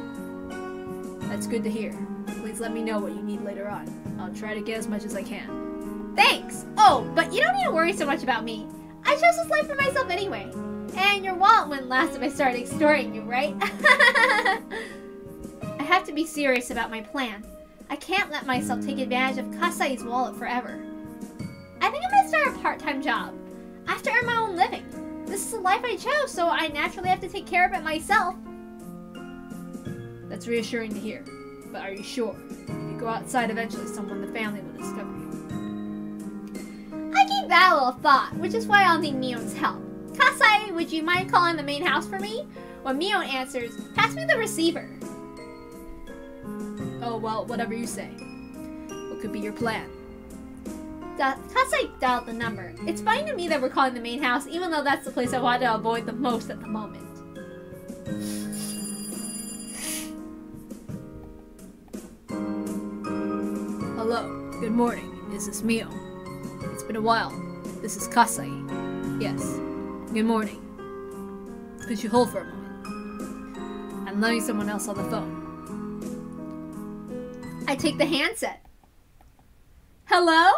Speaker 2: That's good to hear. Please let me know what you need later on. I'll try to get as much as I can.
Speaker 1: Thanks! Oh, but you don't need to worry so much about me. I chose this life for myself anyway. And your wallet wouldn't last if I started extorting you, right? I have to be serious about my plan. I can't let myself take advantage of Kasai's wallet forever. I think I'm gonna start a part-time job. I have to earn my own living. This is the life I chose, so I naturally have to take care of it myself.
Speaker 2: That's reassuring to hear. But are you sure? If you go outside, eventually someone in the family will discover you.
Speaker 1: I gave that a little thought, which is why I'll need Mion's help. Kasai, would you mind calling the main house for me? When Mion answers, pass me the receiver.
Speaker 2: Oh, well, whatever you say. What could be your plan?
Speaker 1: Kasai dialed the number. It's funny to me that we're calling the main house, even though that's the place I want to avoid the most at the moment.
Speaker 2: Hello. Good morning. Is this Mio? It's been a while. This is Kasai. Yes. Good morning. Could you hold for a moment? I'm letting someone else on the phone.
Speaker 1: I take the handset. Hello?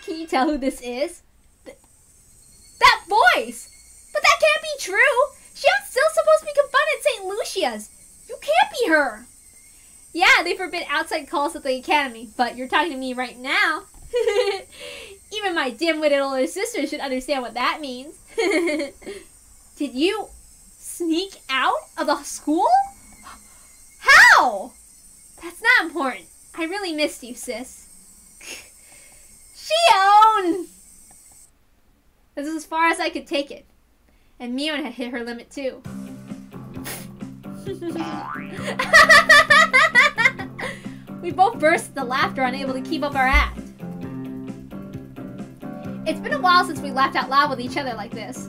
Speaker 1: Can you tell who this is? That voice. But that can't be true. Shion's still supposed to be confined at St. Lucia's. You can't be her. Yeah, they forbid outside calls at the academy, but you're talking to me right now. Even my dim-witted older sister should understand what that means. Did you sneak out of the school? How? That's not important. I really missed you, sis. Shion! This is as far as I could take it. And Mion had hit her limit too. We both burst into laughter, unable to keep up our act. It's been a while since we laughed out loud with each other like this.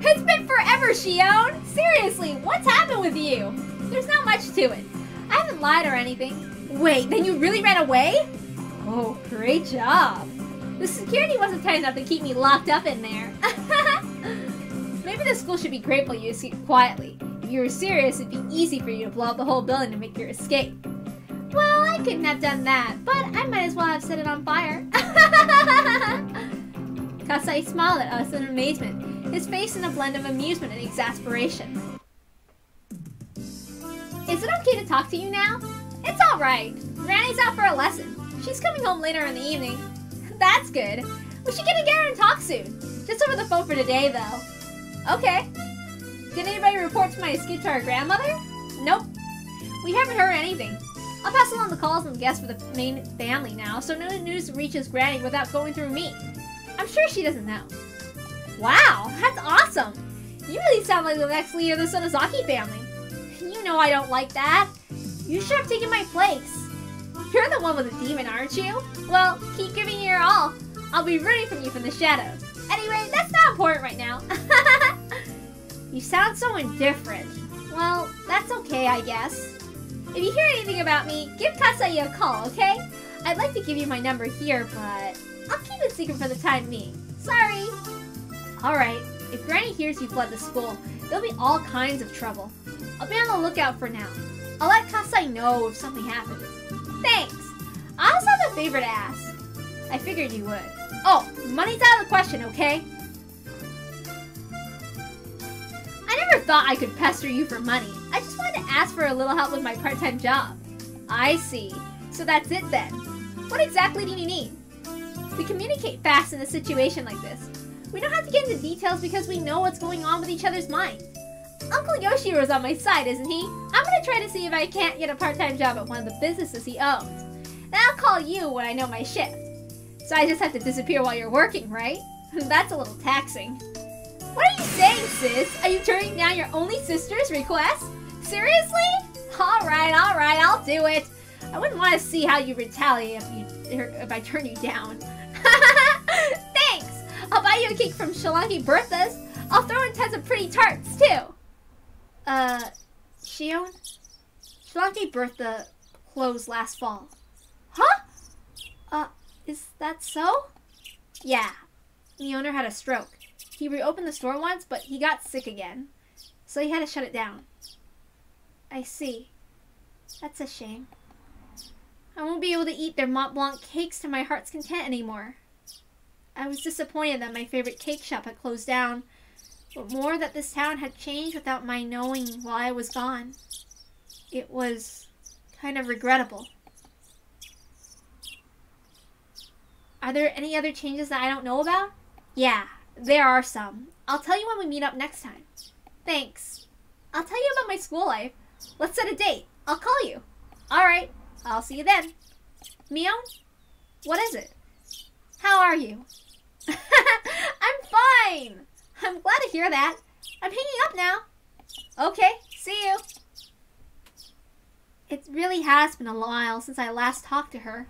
Speaker 1: It's been forever, Shion! Seriously, what's happened with you? There's not much to it. I haven't lied or anything. Wait, then you really ran away? Oh, great job. The security wasn't tight enough to keep me locked up in there. Maybe the school should be grateful you escaped quietly. If you were serious, it'd be easy for you to blow up the whole building to make your escape. Well, I couldn't have done that, but I might as well have set it on fire. Kasai smiled at us in amazement, his face in a blend of amusement and exasperation. Is it okay to talk to you now? It's alright. Granny's out for a lesson. She's coming home later in the evening. That's good. We should get together and talk soon. Just over the phone for today, though. Okay. Did anybody report to my escape to our grandmother? Nope. We haven't heard anything. I'll pass along the calls and guests for the main family now, so no news reaches Granny without going through me. I'm sure she doesn't know. Wow, that's awesome! You really sound like the next leader of the Sonozaki family. You know I don't like that. You should have taken my place. You're the one with the demon, aren't you? Well, keep giving it your all. I'll be rooting for you from the shadows. Anyway, that's not important right now. You sound so indifferent. Well, that's okay, I guess. If you hear anything about me, give Kasai a call, okay? I'd like to give you my number here, but I'll keep it secret for the time being. Sorry. Alright, if Granny hears you fled the school, there'll be all kinds of trouble. I'll be on the lookout for now. I'll let Kasai know if something happens. Thanks. I also have a favor to ask. I figured you would. Oh, money's out of the question, okay? I never thought I could pester you for money. I just wanted to ask for a little help with my part-time job. I see. So that's it then. What exactly do you need? We communicate fast in a situation like this. We don't have to get into details because we know what's going on with each other's minds. Uncle Yoshiro's on my side, isn't he? I'm gonna try to see if I can't get a part-time job at one of the businesses he owns. Then I'll call you when I know my shift. So I just have to disappear while you're working, right? That's a little taxing. What are you saying, sis? Are you turning down your only sister's request? Seriously? Alright, I'll do it. I wouldn't want to see how you retaliate if I turn you down. Thanks! I'll buy you a cake from Shalanki Bertha's. I'll throw in tons of pretty tarts, too. Shion? Shalanki Bertha closed last fall. Huh? Is that so? Yeah. The owner had a stroke. He reopened the store once, but he got sick again. So he had to shut it down. I see. That's a shame. I won't be able to eat their Mont Blanc cakes to my heart's content anymore. I was disappointed that my favorite cake shop had closed down, but more that this town had changed without my knowing while I was gone. It was kind of regrettable. Are there any other changes that I don't know about? Yeah, there are some. I'll tell you when we meet up next time. Thanks. I'll tell you about my school life. Let's set a date. I'll call you. Alright, I'll see you then. Mio? What is it? How are you? I'm fine! I'm glad to hear that. I'm hanging up now. Okay, see you. It really has been a while since I last talked to her.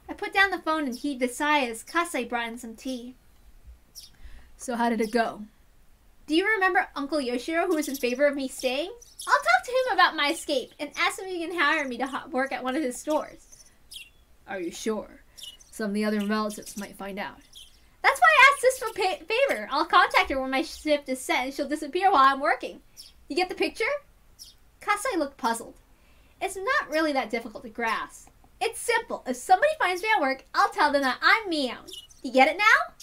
Speaker 1: I put down the phone and heaved a sigh as Kasai brought in some tea.
Speaker 2: So how did it go?
Speaker 1: Do you remember Uncle Yoshiro who was in favor of me staying? I'll talk to him about my escape and ask him if he can hire me to work at one of his stores.
Speaker 2: Are you sure? Some of the other relatives might find out.
Speaker 1: That's why I asked this for favor. I'll contact her when my shift is set and she'll disappear while I'm working. You get the picture? Kasai looked puzzled. It's not really that difficult to grasp. It's simple. If somebody finds me at work, I'll tell them that I'm Mio. You get it now?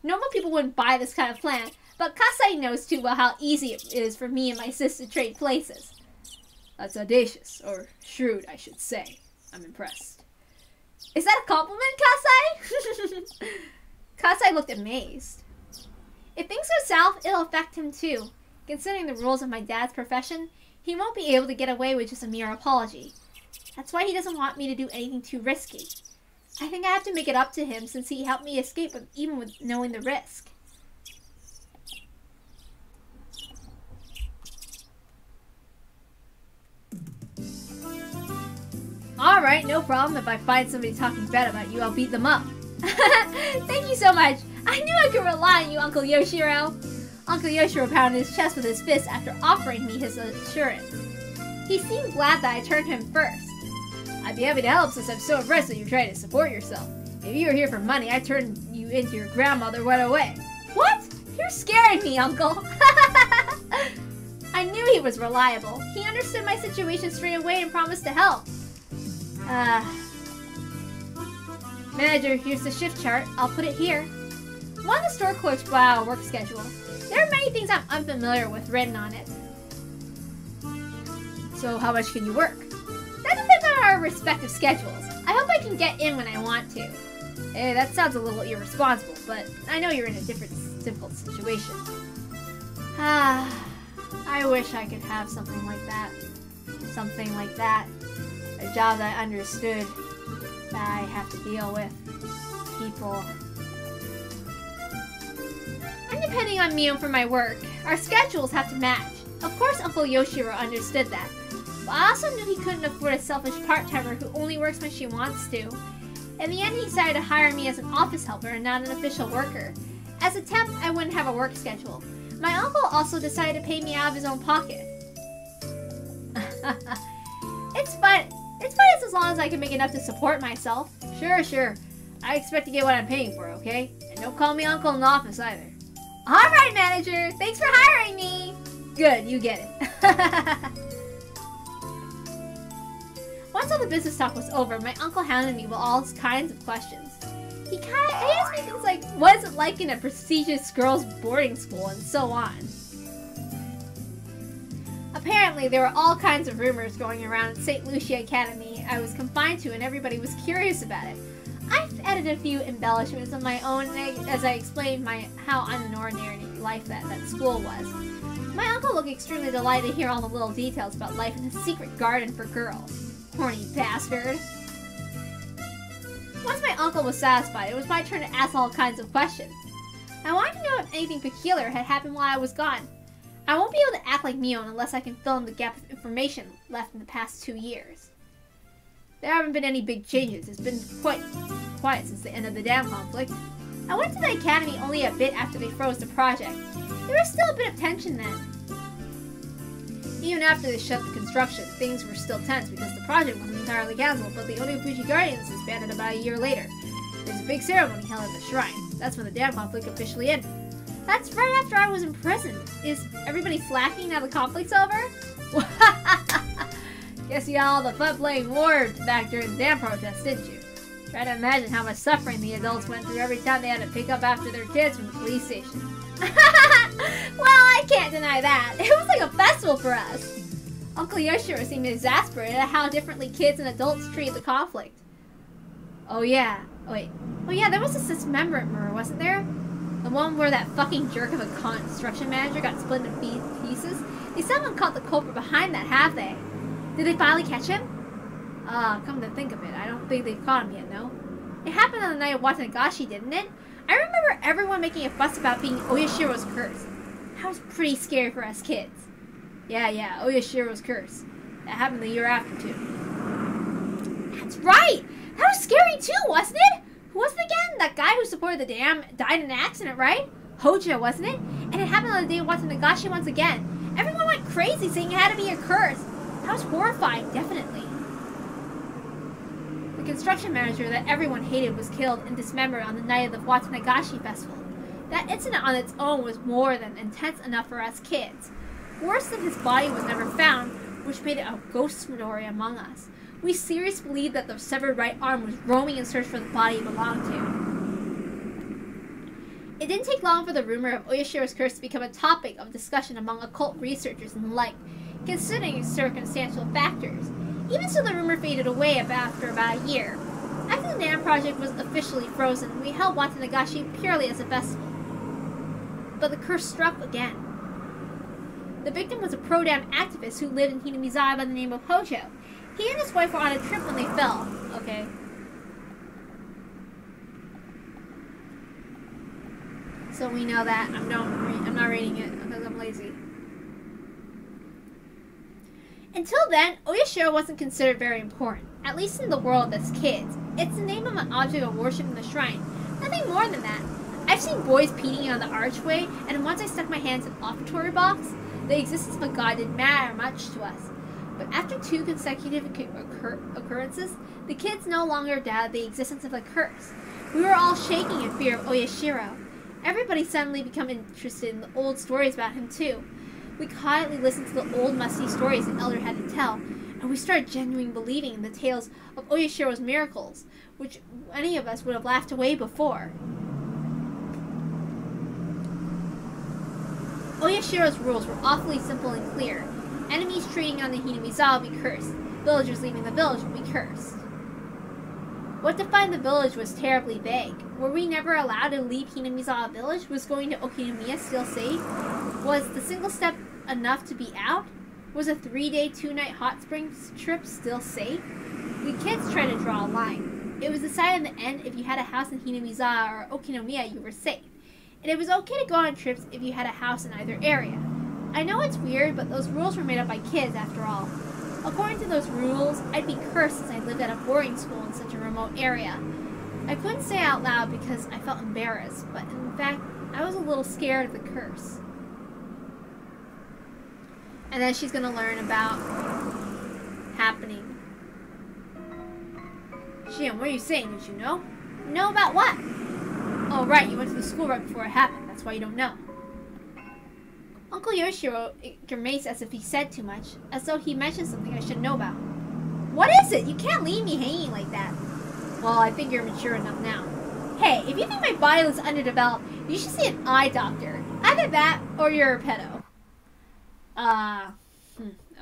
Speaker 1: Normal people wouldn't buy this kind of plan, but Kasai knows too well how easy it is for me and my sis to trade places.
Speaker 2: That's audacious, or shrewd, I should say. I'm impressed.
Speaker 1: Is that a compliment, Kasai? Kasai looked amazed. If things go south, it'll affect him too. Considering the rules of my dad's profession, he won't be able to get away with just a mere apology. That's why he doesn't want me to do anything too risky. I think I have to make it up to him since he helped me escape even with knowing the risk. Alright, no problem. If I find somebody talking bad about you, I'll beat them up. Thank you so much. I knew I could rely on you, Uncle Yoshiro. Uncle Yoshiro pounded his chest with his fist after offering me his assurance. He seemed glad that I turned to him first.
Speaker 2: I'd be happy to help since I'm so impressed that you're trying to support yourself. If you were here for money, I'd turn you into your grandmother right away.
Speaker 1: What? You're scaring me, Uncle. I knew he was reliable. He understood my situation straight away and promised to help. Manager, here's the shift chart. I'll put it here. One of the store clerks brought out a work schedule. There are many things I'm unfamiliar with written on it.
Speaker 2: So how much can you work?
Speaker 1: That depends on our respective schedules. I hope I can get in when I want to.
Speaker 2: Hey, that sounds a little irresponsible, but I know you're in a difficult situation.
Speaker 1: I wish I could have something like that. Something like that. A job that I understood that I have to deal with. People. I'm depending on Mio for my work. Our schedules have to match. Of course Uncle Yoshiro understood that. But I also knew he couldn't afford a selfish part-timer who only works when she wants to. In the end, he decided to hire me as an office helper and not an official worker. As a temp, I wouldn't have a work schedule. My uncle also decided to pay me out of his own pocket. It's fine. It's fine as long as I can make enough to support myself.
Speaker 2: Sure. I expect to get what I'm paying for, okay? And don't call me uncle in the office either.
Speaker 1: Alright, manager. Thanks for hiring me.
Speaker 2: Good, you get it.
Speaker 1: Once all the business talk was over, my uncle hounded me with all kinds of questions. He asked me things like, what is it like in a prestigious girls' boarding school, and so on. Apparently, there were all kinds of rumors going around at St. Lucia Academy I was confined to, and everybody was curious about it. I've added a few embellishments of my own as I explained how unordinary life that school was. My uncle looked extremely delighted to hear all the little details about life in a secret garden for girls. Horny bastard. Once my uncle was satisfied, it was my turn to ask all kinds of questions. I wanted to know if anything peculiar had happened while I was gone. I won't be able to act like Mion unless I can fill in the gap of information left in the past 2 years.
Speaker 2: There haven't been any big changes. It's been quite quiet since the end of the dam conflict.
Speaker 1: I went to the academy only a bit after they froze the project. There was still a bit of tension then.
Speaker 2: Even after they shut the construction, things were still tense because the project wasn't entirely cancelled, but the Onyofuji Guardians disbanded about a year later. There's a big ceremony held at the shrine. That's when the dam conflict officially ended.
Speaker 1: That's right after I was in prison. Is everybody slacking now the conflict's over?
Speaker 2: Guess you had all the fun playing war back during the dam protest, didn't you? Try to imagine how much suffering the adults went through every time they had to pick up after their kids from the police station.
Speaker 1: Well, I can't deny that. It was like a festival for us. Uncle Yoshiro seemed exasperated at how differently kids and adults treated the conflict.
Speaker 2: Oh yeah. Wait.
Speaker 1: Oh yeah, there was a dismemberment murder, wasn't there? The one where that fucking jerk of a construction manager got split into pieces? They someone caught the culprit behind that, have they? Did they finally catch him?
Speaker 2: Come to think of it, I don't think they've caught him yet, no?
Speaker 1: It happened on the night of Watanagashi, didn't it? I remember everyone making a fuss about being Oyashiro's curse. That was pretty scary for us kids.
Speaker 2: Yeah, Oyashiro's curse. That happened the year after, too.
Speaker 1: That's right! That was scary too, wasn't it? Who was it again? That guy who supported the dam died in an accident, right? Hojo, wasn't it? And it happened on the day of Watanagashi once again. Everyone went crazy saying it had to be a curse. That was horrifying, definitely. The construction manager that everyone hated was killed and dismembered on the night of the Watanagashi festival. That incident on its own was more than intense enough for us kids. Worse than his body was never found, which made it a ghost story among us. We seriously believed that the severed right arm was roaming in search for the body it belonged It didn't take long for the rumor of Oyashiro's curse to become a topic of discussion among occult researchers and the like, considering circumstantial factors. Even so, the rumor faded away after about a year. After the NAM project was officially frozen, we held Watanagashi purely as a festival. But the curse struck again. The victim was a pro-dam activist who lived in Hinamizawa by the name of Hojo. He and his wife were on a trip when they fell. Okay. So we know that. I'm not reading it because I'm lazy. Until then, Oyashiro wasn't considered very important, at least in the world as kids. It's the name of an object of worship in the shrine. Nothing more than that. I've seen boys peeing on the archway, and once I stuck my hands in the offertory box, the existence of a god didn't matter much to us. But after 2 consecutive occurrences, the kids no longer doubted the existence of the curse. We were all shaking in fear of Oyashiro. Everybody suddenly became interested in the old stories about him too. We quietly listened to the old musty stories the elder had to tell, and we started genuinely believing in the tales of Oyashiro's miracles, which any of us would have laughed away before. Oyashiro's rules were awfully simple and clear. Enemies trading on the Hinamizawa would be cursed. Villagers leaving the village would be cursed. What defined the village was terribly vague. Were we never allowed to leave Hinamizawa village? Was going to Okinomiya still safe? Was the single step enough to be out? Was a 3-day, 2-night hot springs trip still safe? We kids tried to draw a line. It was decided in the end if you had a house in Hinamizawa or Okinomiya, you were safe. And it was okay to go on trips if you had a house in either area. I know it's weird, but those rules were made up by kids after all. According to those rules, I'd be cursed since I lived at a boarding school in such a remote area. I couldn't say out loud because I felt embarrassed, but in fact, I was a little scared of the curse. And then she's gonna learn about happening. Shion, what are you saying? Did you know? Know about what? Oh right, you went to the school right before it happened. That's why you don't know. Uncle Yoshiro grimaced as if he said too much, as though he mentioned something I should know about. What is it? You can't leave me hanging like that. Well, I think you're mature enough now. Hey, if you think my body looks underdeveloped, you should see an eye doctor. Either that, or you're a pedo.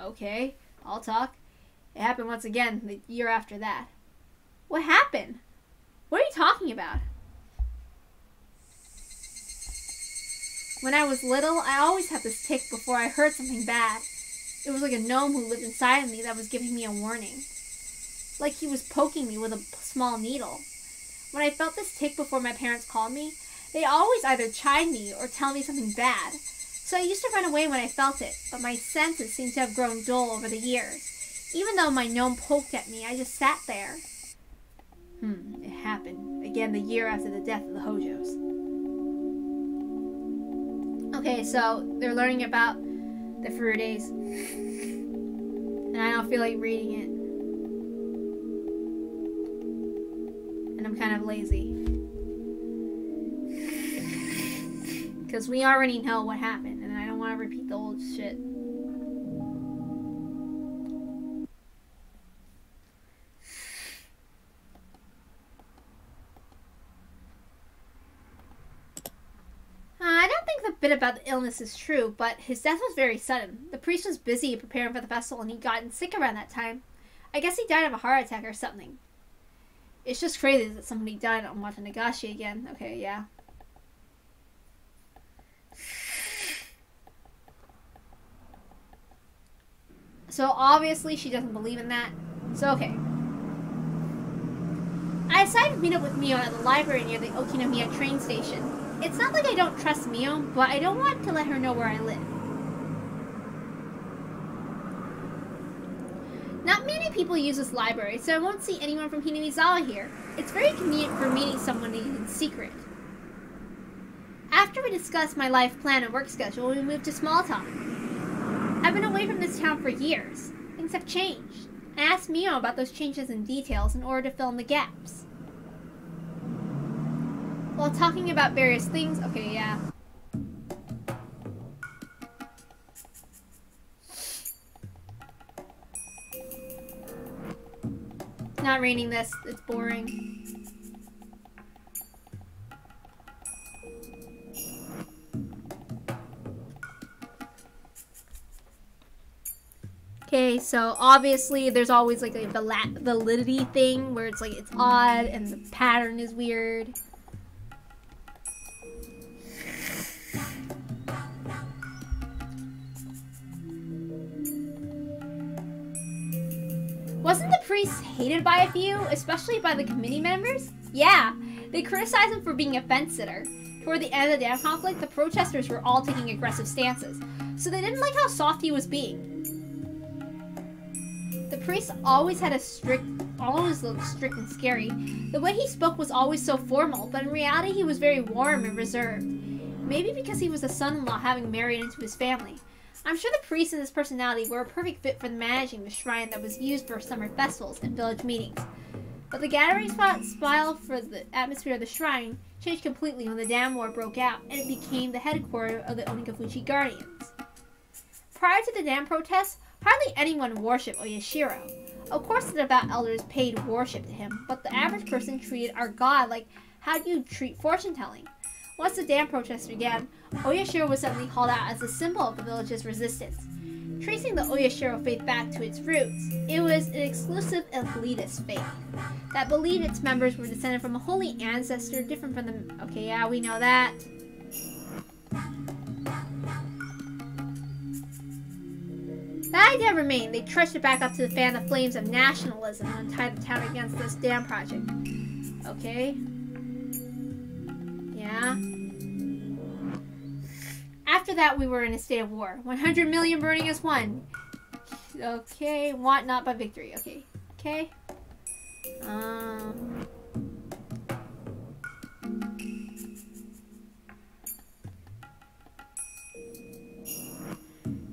Speaker 1: Okay, I'll talk. It happened once again the year after that. What happened? What are you talking about? When I was little, I always had this tic before I heard something bad. It was like a gnome who lived inside of me that was giving me a warning. Like he was poking me with a small needle. When I felt this tic before my parents called me, they always either chide me or tell me something bad. So I used to run away when I felt it, but my senses seemed to have grown dull over the years. Even though my gnome poked at me, I just sat there. It happened. Again the year after the death of the Hojos. Okay, so they're learning about the Furudes. And I don't feel like reading it. And I'm kind of lazy. Because we already know what happened, and I don't want to repeat the old shit. I don't think the bit about the illness is true, but his death was very sudden. The priest was busy preparing for the festival, and he'd gotten sick around that time. I guess he died of a heart attack or something. It's just crazy that somebody died on Watanagashi again. Okay, yeah. So obviously she doesn't believe in that. So okay. I decided to meet up with Mio at the library near the Okinomiya train station. It's not like I don't trust Mio, but I don't want to let her know where I live. Not many people use this library, so I won't see anyone from Hinamizawa here. It's very convenient for meeting someone in secret. After we discussed my life plan and work schedule, we moved to small talk. I've been away from this town for years. Things have changed. I asked Mio about those changes in details in order to fill in the gaps. While talking about various things, okay, yeah. Not reading this, it's boring. Okay, so obviously there's always like a validity thing where it's like it's odd and the pattern is weird. Wasn't the priest hated by a few, especially by the committee members? Yeah, they criticized him for being a fence sitter. Toward the end of the dam conflict, the protesters were all taking aggressive stances, so they didn't like how soft he was being. The priest always looked strict and scary. The way he spoke was always so formal, but in reality he was very warm and reserved. Maybe because he was a son-in-law having married into his family. I'm sure the priest and his personality were a perfect fit for managing the shrine that was used for summer festivals and village meetings. But the gathering style for the atmosphere of the shrine changed completely when the dam war broke out and it became the headquarters of the Onikafuchi Guardians. Prior to the dam protests, hardly anyone worshipped Oyashiro. Of course the devout elders paid worship to him, but the average person treated our god like how do you treat fortune-telling? Once the dam protests began, Oyashiro was suddenly called out as a symbol of the village's resistance. Tracing the Oyashiro faith back to its roots, it was an exclusive elitist faith that believed its members were descended from a holy ancestor different from them. Okay, yeah, we know that. That idea remained. They trudged it back up to fan the flames of nationalism and tied the town against this dam project. Okay. Yeah. After that, we were in a state of war. 100 million burning as one. Okay. Want not by victory. Okay. Okay.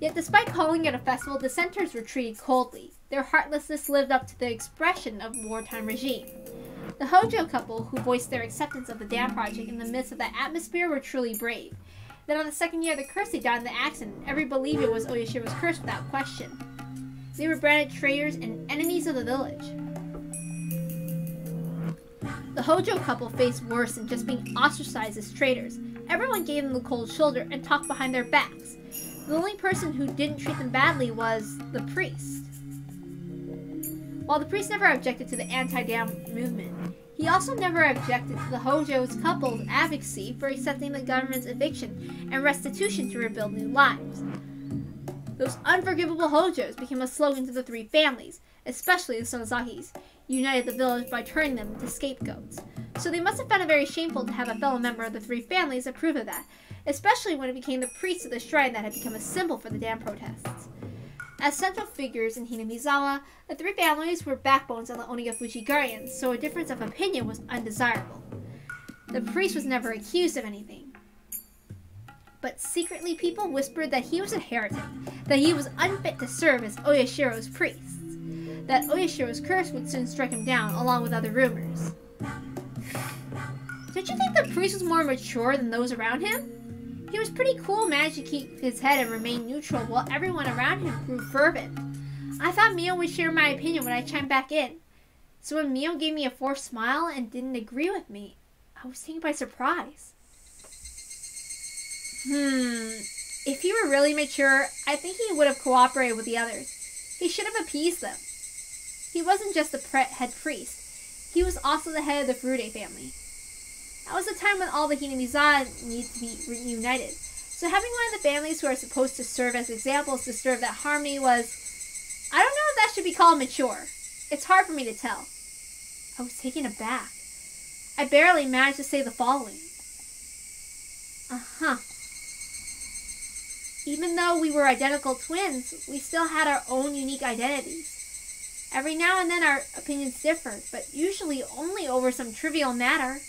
Speaker 1: Yet despite calling it a festival, dissenters were treated coldly. Their heartlessness lived up to the expression of wartime regime. The Hojo couple, who voiced their acceptance of the dam project in the midst of that atmosphere, were truly brave. Then on the second year of the curse, they died in the accident. Every believed it was Oyashiro's curse without question. They were branded traitors and enemies of the village. The Hojo couple faced worse than just being ostracized as traitors. Everyone gave them the cold shoulder and talked behind their backs. The only person who didn't treat them badly was the priest. While the priest never objected to the anti-dam movement, he also never objected to the Hojo's couple's advocacy for accepting the government's eviction and restitution to rebuild new lives. Those unforgivable Hojos became a slogan to the three families, especially the Sonozakis, united the village by turning them into scapegoats. So they must have found it very shameful to have a fellow member of the three families approve of that, especially when it became the priest of the shrine that had become a symbol for the dam protests. As central figures in Hinamizawa, the three families were backbones of the Onikafuchi Guardians, so a difference of opinion was undesirable. The priest was never accused of anything. But secretly people whispered that he was a heretic, that he was unfit to serve as Oyashiro's priest, that Oyashiro's curse would soon strike him down, along with other rumors. Did you think the priest was more mature than those around him? He was pretty cool, managed to keep his head and remain neutral while everyone around him grew fervent. I thought Mio would share my opinion when I chimed back in. So when Mio gave me a forced smile and didn't agree with me, I was taken by surprise. If he were really mature, I think he would have cooperated with the others. He should have appeased them. He wasn't just the head priest. He was also the head of the Furude family. That was the time when all the Hinamizawa needed to be reunited. So having one of the families who are supposed to serve as examples to serve that harmony was... I don't know if that should be called mature. It's hard for me to tell. I was taken aback. I barely managed to say the following. Even though we were identical twins, we still had our own unique identities. Every now and then our opinions differed, but usually only over some trivial matter.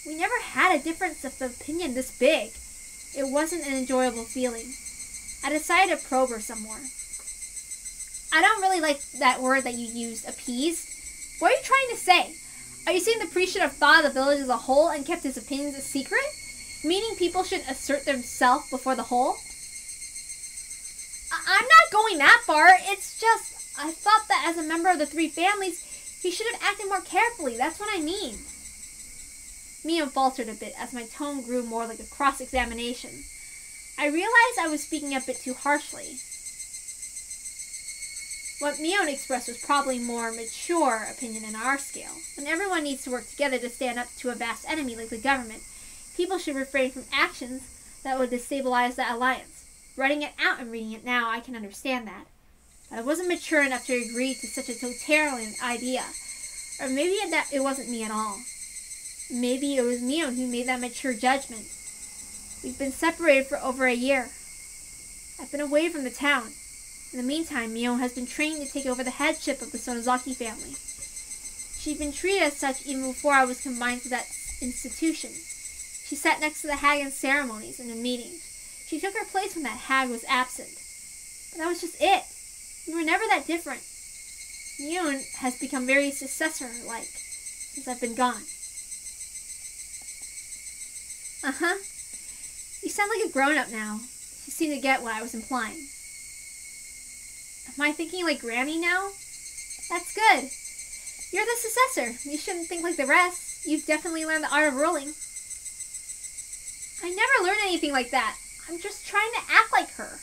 Speaker 1: We never had a difference of opinion this big. It wasn't an enjoyable feeling. I decided to probe her some more. I don't really like that word that you used, appeased. What are you trying to say? Are you saying the priest should have thought of the village as a whole and kept his opinions a secret? Meaning people should assert themselves before the whole? I'm not going that far. It's just, I thought that as a member of the three families, he should have acted more carefully. That's what I mean. Mio faltered a bit as my tone grew more like a cross-examination. I realized I was speaking a bit too harshly. What Mion expressed was probably more mature opinion in our scale. When everyone needs to work together to stand up to a vast enemy like the government, people should refrain from actions that would destabilize that alliance. Writing it out and reading it now, I can understand that. But I wasn't mature enough to agree to such a totalitarian idea. Or maybe it wasn't me at all. Maybe it was Mion who made that mature judgment. We've been separated for over a year. I've been away from the town. In the meantime, Mion has been trained to take over the headship of the Sonozaki family. She'd been treated as such even before I was combined with that institution. She sat next to the hag in ceremonies and in meetings. She took her place when that hag was absent. But that was just it. We were never that different. Mion has become very successor-like since I've been gone. Uh-huh. You sound like a grown-up now. You seem to get what I was implying. Am I thinking like Granny now? That's good. You're the successor. You shouldn't think like the rest. You've definitely learned the art of ruling. I never learned anything like that. I'm just trying to act like her.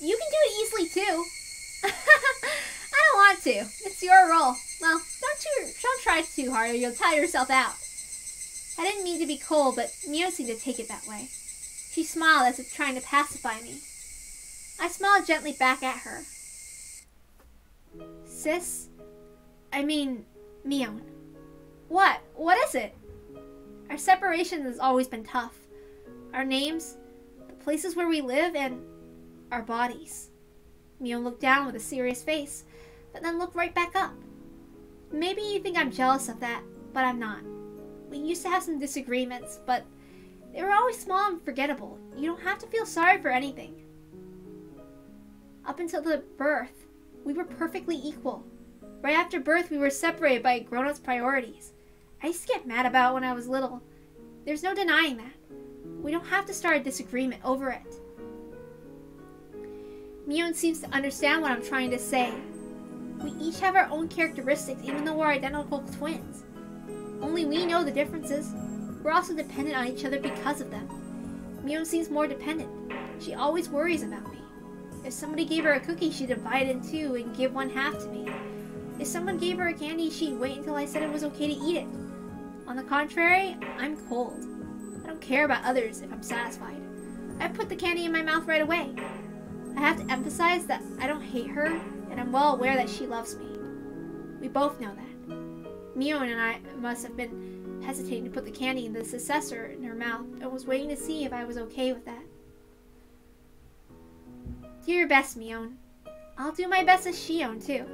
Speaker 1: You can do it easily too. I don't want to. It's your role. Well, don't try too hard or you'll tire yourself out. I didn't mean to be cold, but Mion seemed to take it that way. She smiled as if trying to pacify me. I smiled gently back at her. Sis? I mean, Mion. What? What is it? Our separation has always been tough. Our names, the places where we live, and our bodies. Mion looked down with a serious face, but then looked right back up. Maybe you think I'm jealous of that, but I'm not. We used to have some disagreements, but they were always small and forgettable. You don't have to feel sorry for anything. Up until the birth, we were perfectly equal. Right after birth, we were separated by grown-ups' priorities. I used to get mad about it when I was little. There's no denying that. We don't have to start a disagreement over it. Mion seems to understand what I'm trying to say. We each have our own characteristics, even though we're identical twins. Only we know the differences. We're also dependent on each other because of them. Mion seems more dependent. She always worries about me. If somebody gave her a cookie, she'd divide it in two and give one half to me. If someone gave her a candy, she'd wait until I said it was okay to eat it. On the contrary, I'm cold. I don't care about others if I'm satisfied. I put the candy in my mouth right away. I have to emphasize that I don't hate her, and I'm well aware that she loves me. We both know that. Mion and I must have been hesitating to put the candy in the successor in her mouth and was waiting to see if I was okay with that. Do your best, Mion. I'll do my best as Shion, too.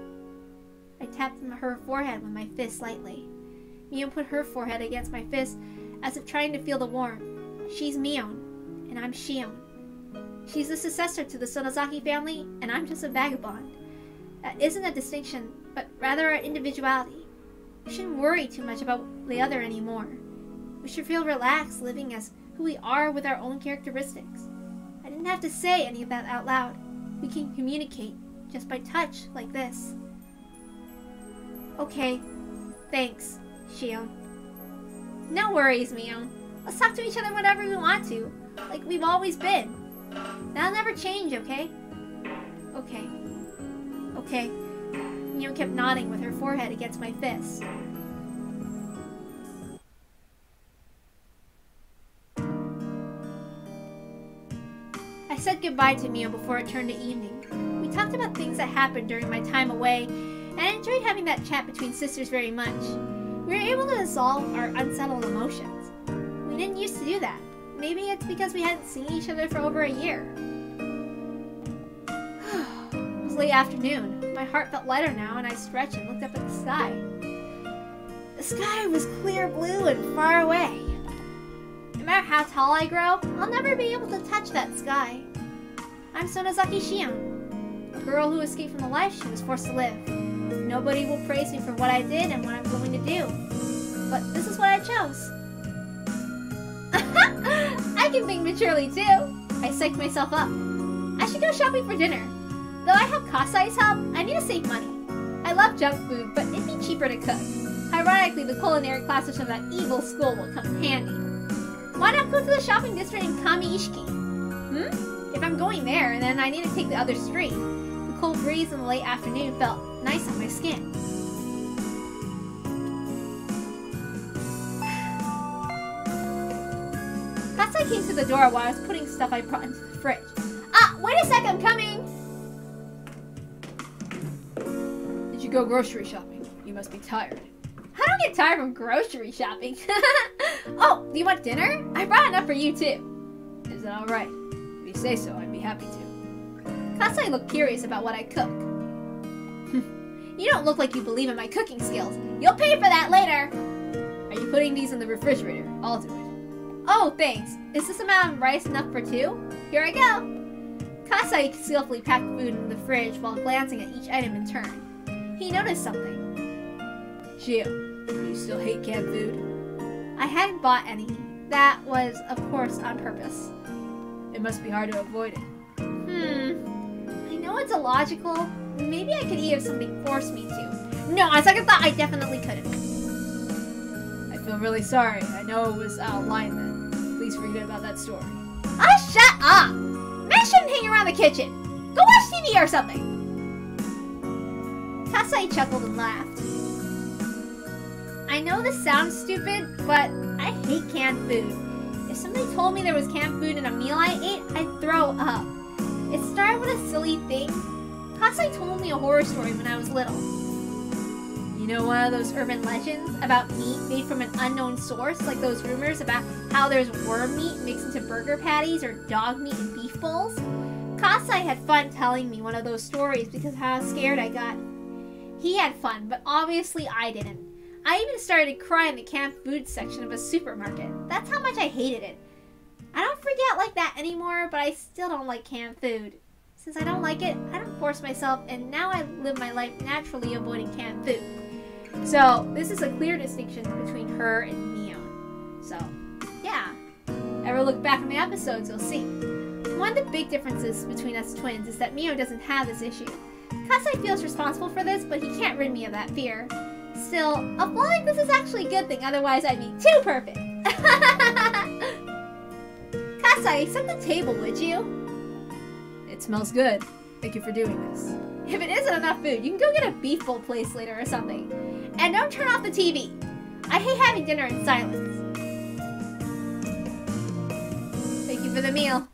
Speaker 1: I tapped her forehead with my fist lightly. Mion put her forehead against my fist as if trying to feel the warmth. She's Mion, and I'm Shion. She's the successor to the Sonozaki family, and I'm just a vagabond. That isn't a distinction, but rather our individuality. We shouldn't worry too much about the other anymore. We should feel relaxed living as who we are with our own characteristics. I didn't have to say any of that out loud. We can communicate just by touch like this. Okay, thanks, Shion. No worries, Mion. Let's talk to each other whenever we want to, like we've always been. That'll never change, okay? Okay. Okay. Mion kept nodding with her forehead against my fist. I said goodbye to Mion before it turned to evening. We talked about things that happened during my time away, and I enjoyed having that chat between sisters very much. We were able to dissolve our unsettled emotions. We didn't used to do that. Maybe it's because we hadn't seen each other for over a year. It was late afternoon. My heart felt lighter now, and I stretched and looked up at the sky. The sky was clear blue and far away. No matter how tall I grow, I'll never be able to touch that sky. I'm Sonozaki Shion, a girl who escaped from the life she was forced to live. Nobody will praise me for what I did and what I'm going to do. But this is what I chose. I can think maturely too. I psyched myself up. I should go shopping for dinner. Though I have Kasai's help, I need to save money. I love junk food, but it'd be cheaper to cook. Ironically, the culinary classes from that evil school will come in handy. Why not go to the shopping district in Kami-ishiki? If I'm going there, then I need to take the other street. The cold breeze in the late afternoon felt nice on my skin. Kasai came to the door while I was putting stuff I brought into the fridge. Ah, wait a sec, I'm coming!
Speaker 2: Did you go grocery shopping? You must be tired.
Speaker 1: I don't get tired from grocery shopping. Oh, do you want dinner? I brought enough for you too.
Speaker 2: Is that alright? If you say so, I'd be happy to.
Speaker 1: Kasai looked curious about what I cook. You don't look like you believe in my cooking skills. You'll pay for that later.
Speaker 2: Are you putting these in the refrigerator? I'll do it.
Speaker 1: Oh, thanks. Is this amount of rice enough for two? Here I go. Kasai skillfully packed food in the fridge while glancing at each item in turn. He noticed something.
Speaker 2: Shio, do you still hate canned food?
Speaker 1: I hadn't bought any. That was, of course, on purpose.
Speaker 2: It must be hard to avoid it.
Speaker 1: I know it's illogical. Maybe I could eat if somebody forced me to. No, on second thought, I definitely couldn't.
Speaker 2: I feel really sorry. I know it was out of line then. Please forget about that story.
Speaker 1: Ah, shut up! Men shouldn't hang around the kitchen. Go watch TV or something. Kasai chuckled and laughed. I know this sounds stupid, but I hate canned food. If somebody told me there was canned food in a meal I ate, I'd throw up. It started with a silly thing. Kasai told me a horror story when I was little. You know, one of those urban legends about meat made from an unknown source, like those rumors about how there's worm meat mixed into burger patties or dog meat in beef bowls? Kasai had fun telling me one of those stories because of how scared I got. He had fun, but obviously I didn't. I even started to cry in the canned food section of a supermarket. That's how much I hated it. I don't freak out like that anymore, but I still don't like canned food. Since I don't like it, I don't force myself, and now I live my life naturally avoiding canned food. So, this is a clear distinction between her and Mio. So, yeah. Ever look back in the episodes, you'll see. One of the big differences between us twins is that Mio doesn't have this issue. Kasai feels responsible for this, but he can't rid me of that fear. Still, I feel like this is actually a good thing, otherwise I'd be too perfect. Kasai, set the table, would you?
Speaker 2: It smells good. Thank you for doing this.
Speaker 1: If it isn't enough food, you can go get a beef bowl place later or something. And don't turn off the TV. I hate having dinner in silence. Thank you for the meal.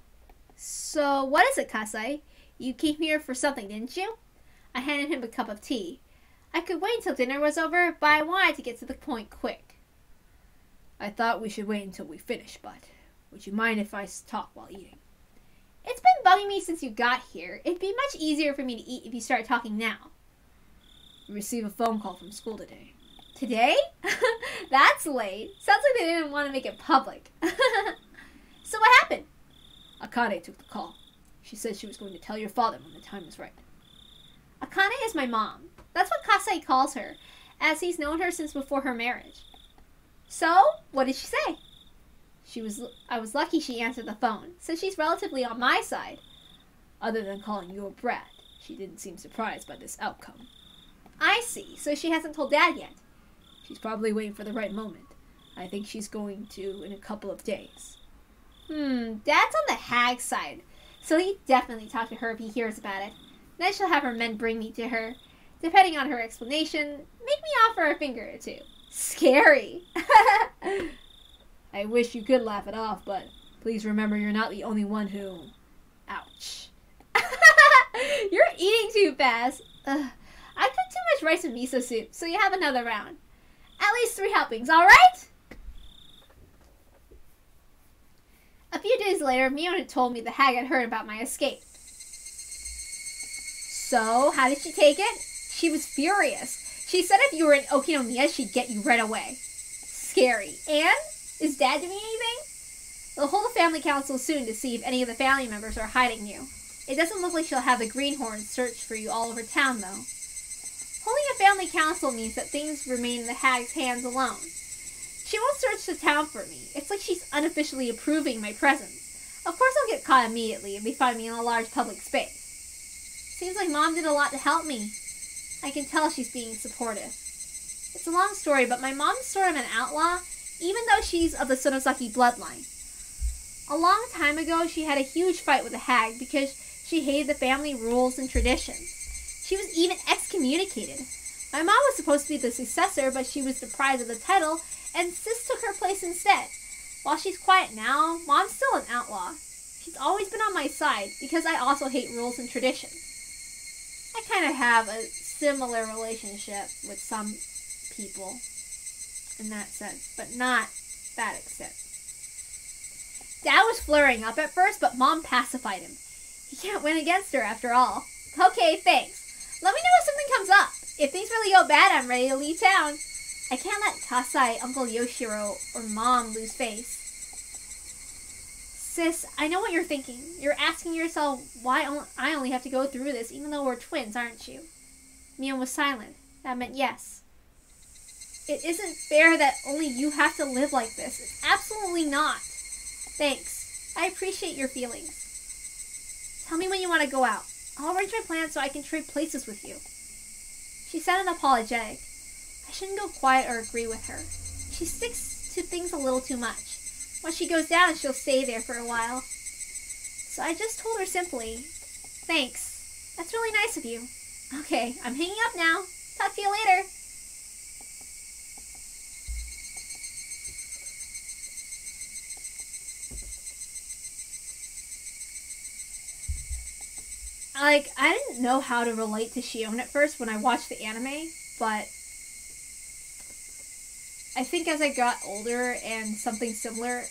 Speaker 1: So, what is it, Kasai? You came here for something, didn't you? I handed him a cup of tea. I could wait until dinner was over, but I wanted to get to the point quick.
Speaker 2: I thought we should wait until we finish, but would you mind if I talk while eating?
Speaker 1: It's been bugging me since you got here. It'd be much easier for me to eat if you started talking now.
Speaker 2: We received a phone call from school today.
Speaker 1: Today? That's late. Sounds like they didn't want to make it public. So what happened?
Speaker 2: Akane took the call. She said she was going to tell your father when the time was right.
Speaker 1: Akane is my mom. That's what Kasai calls her, as he's known her since before her marriage. So, what did she say? I was lucky she answered the phone, so she's relatively on my side.
Speaker 2: Other than calling you a brat, she didn't seem surprised by this outcome.
Speaker 1: I see, so she hasn't told Dad yet.
Speaker 2: She's probably waiting for the right moment. I think she's going to in a couple of days.
Speaker 1: Dad's on the hag side, so he'd definitely talk to her if he hears about it. Then she'll have her men bring me to her. Depending on her explanation, make me offer a finger or two. Scary.
Speaker 2: I wish you could laugh it off, but please remember you're not the only one who... Ouch.
Speaker 1: You're eating too fast. I cooked too much rice and miso soup, so you have another round. At least 3 helpings, alright? A few days later, Mio had told me the hag had heard about my escape. So, how did she take it? She was furious. She said if you were in Okinomiya, she'd get you right away. Scary. And? Is Dad doing anything? They'll hold a family council soon to see if any of the family members are hiding you. It doesn't look like she'll have the greenhorns search for you all over town, though. Holding a family council means that things remain in the hag's hands alone. She won't search the town for me. It's like she's unofficially approving my presence. Of course I'll get caught immediately if they find me in a large public space. Seems like Mom did a lot to help me. I can tell she's being supportive. It's a long story, but my mom's sort of an outlaw, even though she's of the Sonosaki bloodline. A long time ago, she had a huge fight with the hag because she hated the family rules and traditions. She was even excommunicated. My mom was supposed to be the successor, but she was deprived of the title, and Sis took her place instead. While she's quiet now, Mom's still an outlaw. She's always been on my side, because I also hate rules and tradition. I kind of have a similar relationship with some people in that sense, but not that extent. Dad was flaring up at first, but Mom pacified him. He can't win against her after all. Okay, thanks. Let me know if something comes up. If things really go bad, I'm ready to leave town. I can't let Kasai, Uncle Yoshiro, or Mom lose face. Sis, I know what you're thinking. You're asking yourself why I only have to go through this, even though we're twins, aren't you? Mio was silent. That meant yes. It isn't fair that only you have to live like this. It's absolutely not. Thanks. I appreciate your feelings. Tell me when you want to go out. I'll arrange my plans so I can trade places with you. She sounded apologetic. I shouldn't go quiet or agree with her. She sticks to things a little too much. When she goes down, she'll stay there for a while. So I just told her simply, thanks. That's really nice of you. Okay, I'm hanging up now. Talk to you later. I didn't know how to relate to Shion at first when I watched the anime, but I think as I got older and something similar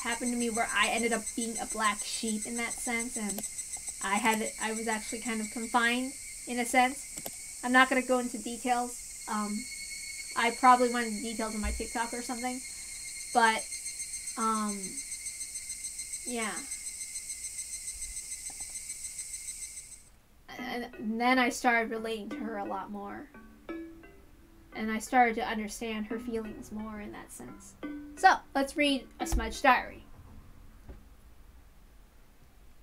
Speaker 1: happened to me where I ended up being a black sheep in that sense, and I was actually kind of confined in a sense. I'm not going to go into details. I probably went into details on my TikTok or something, but yeah. And then I started relating to her a lot more. And I started to understand her feelings more in that sense. So, let's read A Smudged Diary.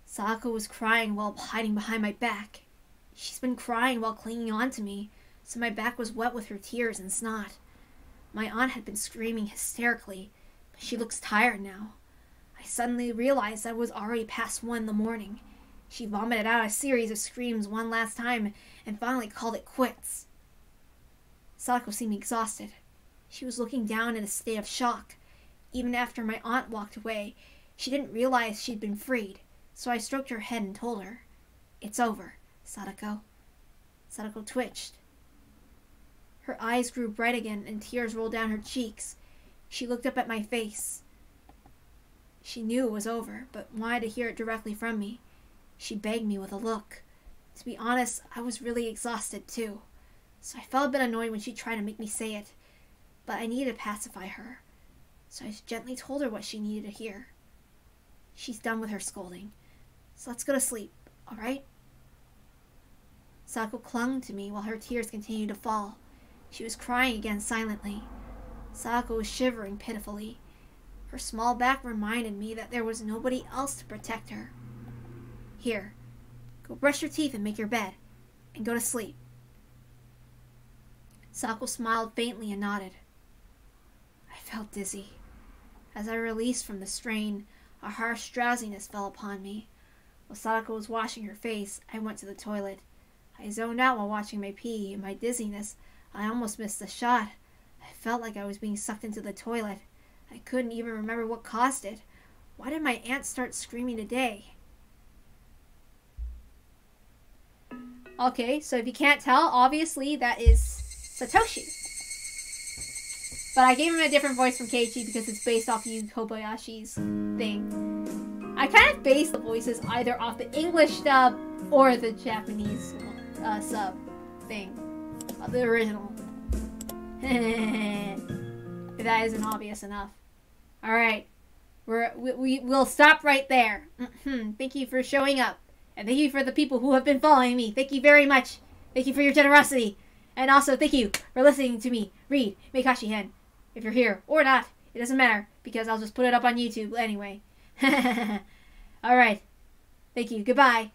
Speaker 1: Sako was crying while hiding behind my back. She's been crying while clinging on to me, so my back was wet with her tears and snot. My aunt had been screaming hysterically, but she looks tired now. I suddenly realized I was already past 1 in the morning. She vomited out a series of screams one last time and finally called it quits. Sadako seemed exhausted. She was looking down in a state of shock. Even after my aunt walked away, she didn't realize she'd been freed, so I stroked her head and told her, "It's over, Sadako." Sadako twitched. Her eyes grew bright again and tears rolled down her cheeks. She looked up at my face. She knew it was over, but wanted to hear it directly from me. She begged me with a look. To be honest, I was really exhausted too, so I felt a bit annoyed when she tried to make me say it, but I needed to pacify her, so I gently told her what she needed to hear. She's done with her scolding, so let's go to sleep, alright? Sadako clung to me while her tears continued to fall. She was crying again silently. Sadako was shivering pitifully. Her small back reminded me that there was nobody else to protect her. Here, go brush your teeth and make your bed, and go to sleep. Sadako smiled faintly and nodded. I felt dizzy. As I released from the strain, a harsh drowsiness fell upon me. While Sadako was washing her face, I went to the toilet. I zoned out while watching my pee. In my dizziness, I almost missed the shot. I felt like I was being sucked into the toilet. I couldn't even remember what caused it. Why did my aunt start screaming today? Okay, so if you can't tell, obviously that is Satoshi. But I gave him a different voice from Keiichi because it's based off Yu Kobayashi's thing. I kind of based the voices either off the English dub or the Japanese sub thing. The original. If that isn't obvious enough. Alright. We'll stop right there. Thank you for showing up. And thank you for the people who have been following me. Thank you very much. Thank you for your generosity. And also, thank you for listening to me read Meikashi Hen. If you're here or not, it doesn't matter, because I'll just put it up on YouTube anyway. Alright. Thank you. Goodbye.